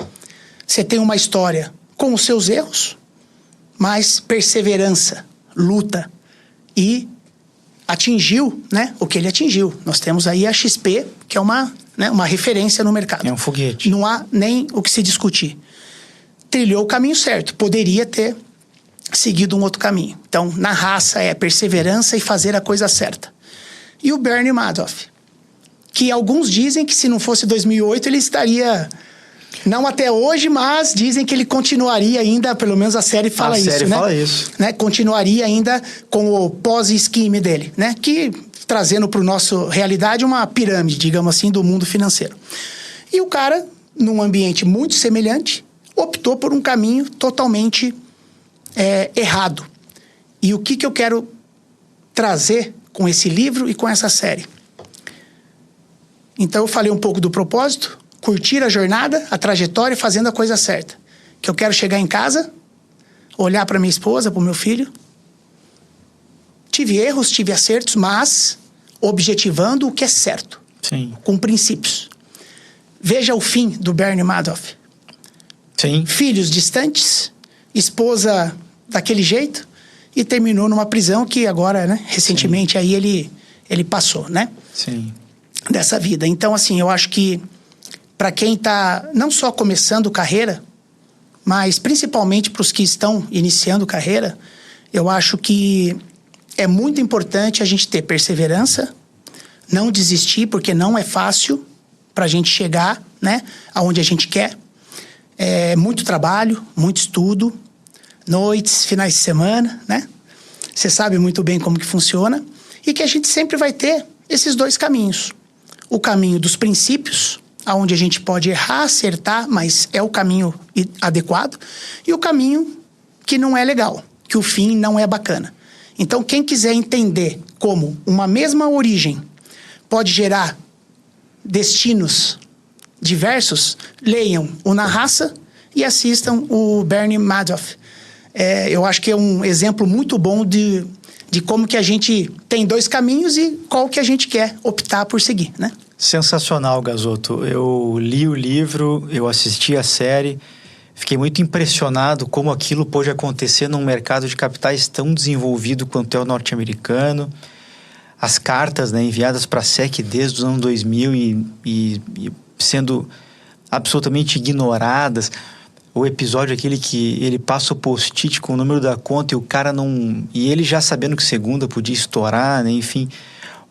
Você tem uma história com os seus erros, mas perseverança, luta e atingiu, né, o que ele atingiu. Nós temos aí a XP, que é uma referência no mercado. É um foguete. Não há nem o que se discutir. Trilhou o caminho certo. Poderia ter seguido um outro caminho. Então, Na Raça é perseverança e fazer a coisa certa. E o Bernie Madoff, que alguns dizem que se não fosse 2008 ele estaria... Não até hoje, mas dizem que ele continuaria ainda, pelo menos a série fala isso, né? A série fala isso. Né? Continuaria ainda com o pós-esquema dele, né? Que, trazendo para o nosso realidade, uma pirâmide, digamos assim, do mundo financeiro. E o cara, num ambiente muito semelhante, optou por um caminho totalmente errado. E o que eu quero trazer com esse livro e com essa série? Então eu falei um pouco do propósito, curtir a jornada, a trajetória e fazendo a coisa certa. Que eu quero chegar em casa, olhar para minha esposa, para o meu filho. Tive erros, tive acertos, mas objetivando o que é certo. Sim. Com princípios. Veja o fim do Bernie Madoff. Sim. Filhos distantes, esposa daquele jeito, e terminou numa prisão que agora, né, recentemente, Sim. aí ele passou, né? Sim. Dessa vida. Então, assim, eu acho que para quem está não só começando carreira, mas principalmente para os que estão iniciando carreira, eu acho que é muito importante a gente ter perseverança, não desistir, porque não é fácil para a gente chegar, né, aonde a gente quer. É muito trabalho, muito estudo, noites, finais de semana, né? Você sabe muito bem como que funciona. E que a gente sempre vai ter esses dois caminhos. O caminho dos princípios, aonde a gente pode errar, acertar, mas é o caminho adequado. E o caminho que não é legal, que o fim não é bacana. Então, quem quiser entender como uma mesma origem pode gerar destinos diversos, leiam o Na Raça e assistam o Bernie Madoff. Eu acho que é um exemplo muito bom de como que a gente tem dois caminhos e qual que a gente quer optar por seguir, né? Sensacional, Gasoto. Eu li o livro, eu assisti a série, fiquei muito impressionado como aquilo pôde acontecer num mercado de capitais tão desenvolvido quanto é o norte-americano. As cartas, né, enviadas para a SEC desde os anos 2000 e sendo absolutamente ignoradas. O episódio aquele que ele passa o post-it com o número da conta e o cara não... E ele já sabendo que segunda podia estourar, né? Enfim,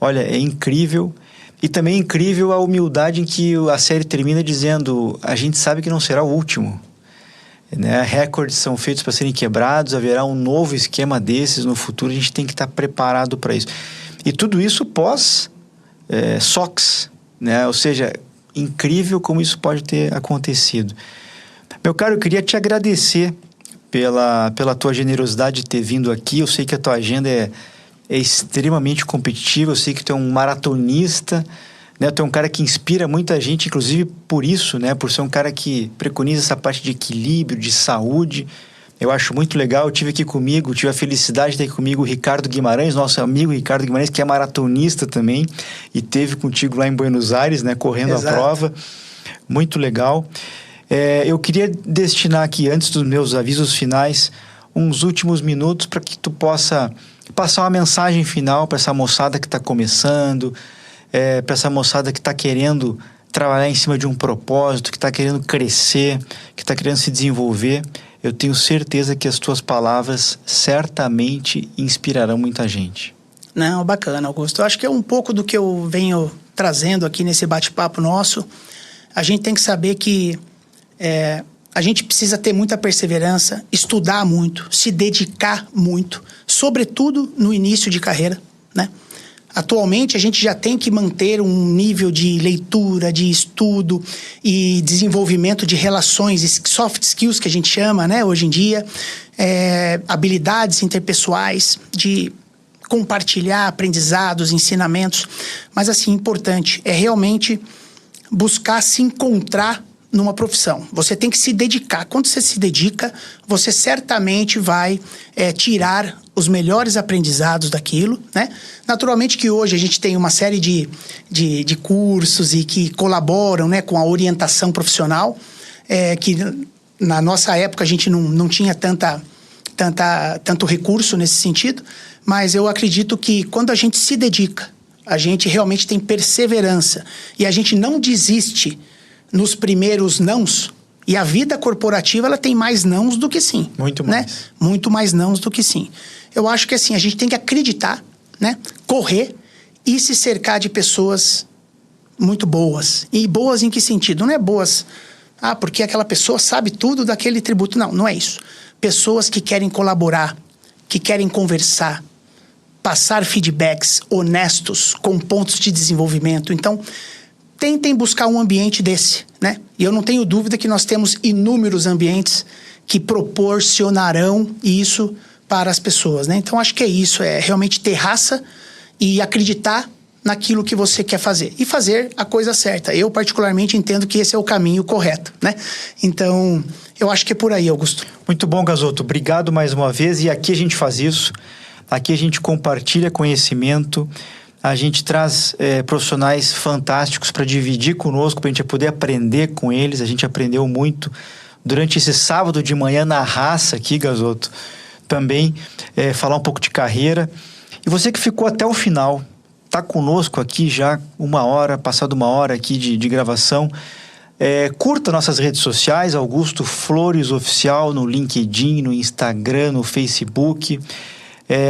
olha, é incrível. E também é incrível a humildade em que a série termina dizendo: a gente sabe que não será o último. Né? Recordes são feitos para serem quebrados, haverá um novo esquema desses no futuro, a gente tem que estar preparado para isso. E tudo isso pós SOX, né? Ou seja, incrível como isso pode ter acontecido. Meu caro, eu queria te agradecer pela tua generosidade de ter vindo aqui. Eu sei que a tua agenda é extremamente competitiva, eu sei que tu é um maratonista, né? Tu é um cara que inspira muita gente, inclusive por isso, né? Por ser um cara que preconiza essa parte de equilíbrio, de saúde. Eu acho muito legal. Eu tive a felicidade de ter aqui comigo o Ricardo Guimarães, nosso amigo Ricardo Guimarães, que é maratonista também, e teve contigo lá em Buenos Aires, né? Correndo Exato. A prova. Muito legal. Eu queria destinar aqui, antes dos meus avisos finais, uns últimos minutos para que tu possa passar uma mensagem final para essa moçada que está começando, para essa moçada que está querendo trabalhar em cima de um propósito, que está querendo crescer, que está querendo se desenvolver. Eu tenho certeza que as tuas palavras certamente inspirarão muita gente. Não, bacana, Augusto. Eu acho que é um pouco do que eu venho trazendo aqui nesse bate-papo nosso. A gente tem que saber que a gente precisa ter muita perseverança, estudar muito, se dedicar muito, sobretudo no início de carreira, né? Atualmente, a gente já tem que manter um nível de leitura, de estudo e desenvolvimento de relações, soft skills que a gente chama, né, hoje em dia, habilidades interpessoais, de compartilhar aprendizados, ensinamentos. Mas, assim, importante é realmente buscar se encontrar numa profissão. Você tem que se dedicar. Quando você se dedica, você certamente vai tirar os melhores aprendizados daquilo, né? Naturalmente que hoje a gente tem uma série de cursos e que colaboram, né, com a orientação profissional, que na nossa época a gente não tinha tanto recurso nesse sentido, mas eu acredito que quando a gente se dedica, a gente realmente tem perseverança e a gente não desiste nos primeiros nãos, e a vida corporativa ela tem mais nãos do que sim. Muito mais. Né? Muito mais nãos do que sim. Eu acho que assim, a gente tem que acreditar, né? Correr e se cercar de pessoas muito boas. E boas em que sentido? Não é boas, porque aquela pessoa sabe tudo daquele tributo. Não, não é isso. Pessoas que querem colaborar, que querem conversar, passar feedbacks honestos, com pontos de desenvolvimento. Então, tentem buscar um ambiente desse, né? E eu não tenho dúvida que nós temos inúmeros ambientes que proporcionarão isso para as pessoas, né? Então, acho que é isso, é realmente ter raça e acreditar naquilo que você quer fazer e fazer a coisa certa. Eu, particularmente, entendo que esse é o caminho correto, né? Então, eu acho que é por aí, Augusto. Muito bom, Gasoto. Obrigado mais uma vez. E aqui a gente faz isso. Aqui a gente compartilha conhecimento. A gente traz profissionais fantásticos para dividir conosco, para a gente poder aprender com eles. A gente aprendeu muito durante esse sábado de manhã na raça aqui, Gasoto. Também falar um pouco de carreira. E você que ficou até o final, está conosco aqui já passado uma hora aqui de gravação. Curta nossas redes sociais, Augusto Flores Oficial, no LinkedIn, no Instagram, no Facebook.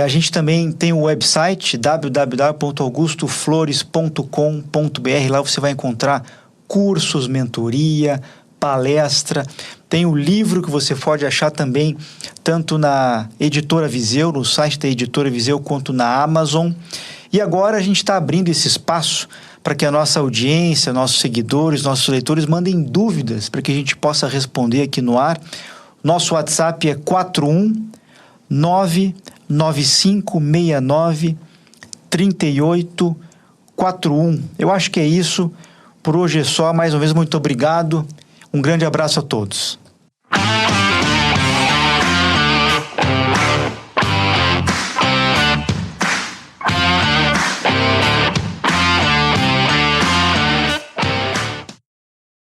A gente também tem o website www.augustoflores.com.br. Lá você vai encontrar cursos, mentoria, palestra. Tem o livro que você pode achar também, tanto na Editora Viseu, no site da Editora Viseu, quanto na Amazon. E agora a gente está abrindo esse espaço para que a nossa audiência, nossos seguidores, nossos leitores mandem dúvidas para que a gente possa responder aqui no ar. Nosso WhatsApp é 41995693841. Eu acho que é isso. Por hoje é só. Mais uma vez, muito obrigado. Um grande abraço a todos.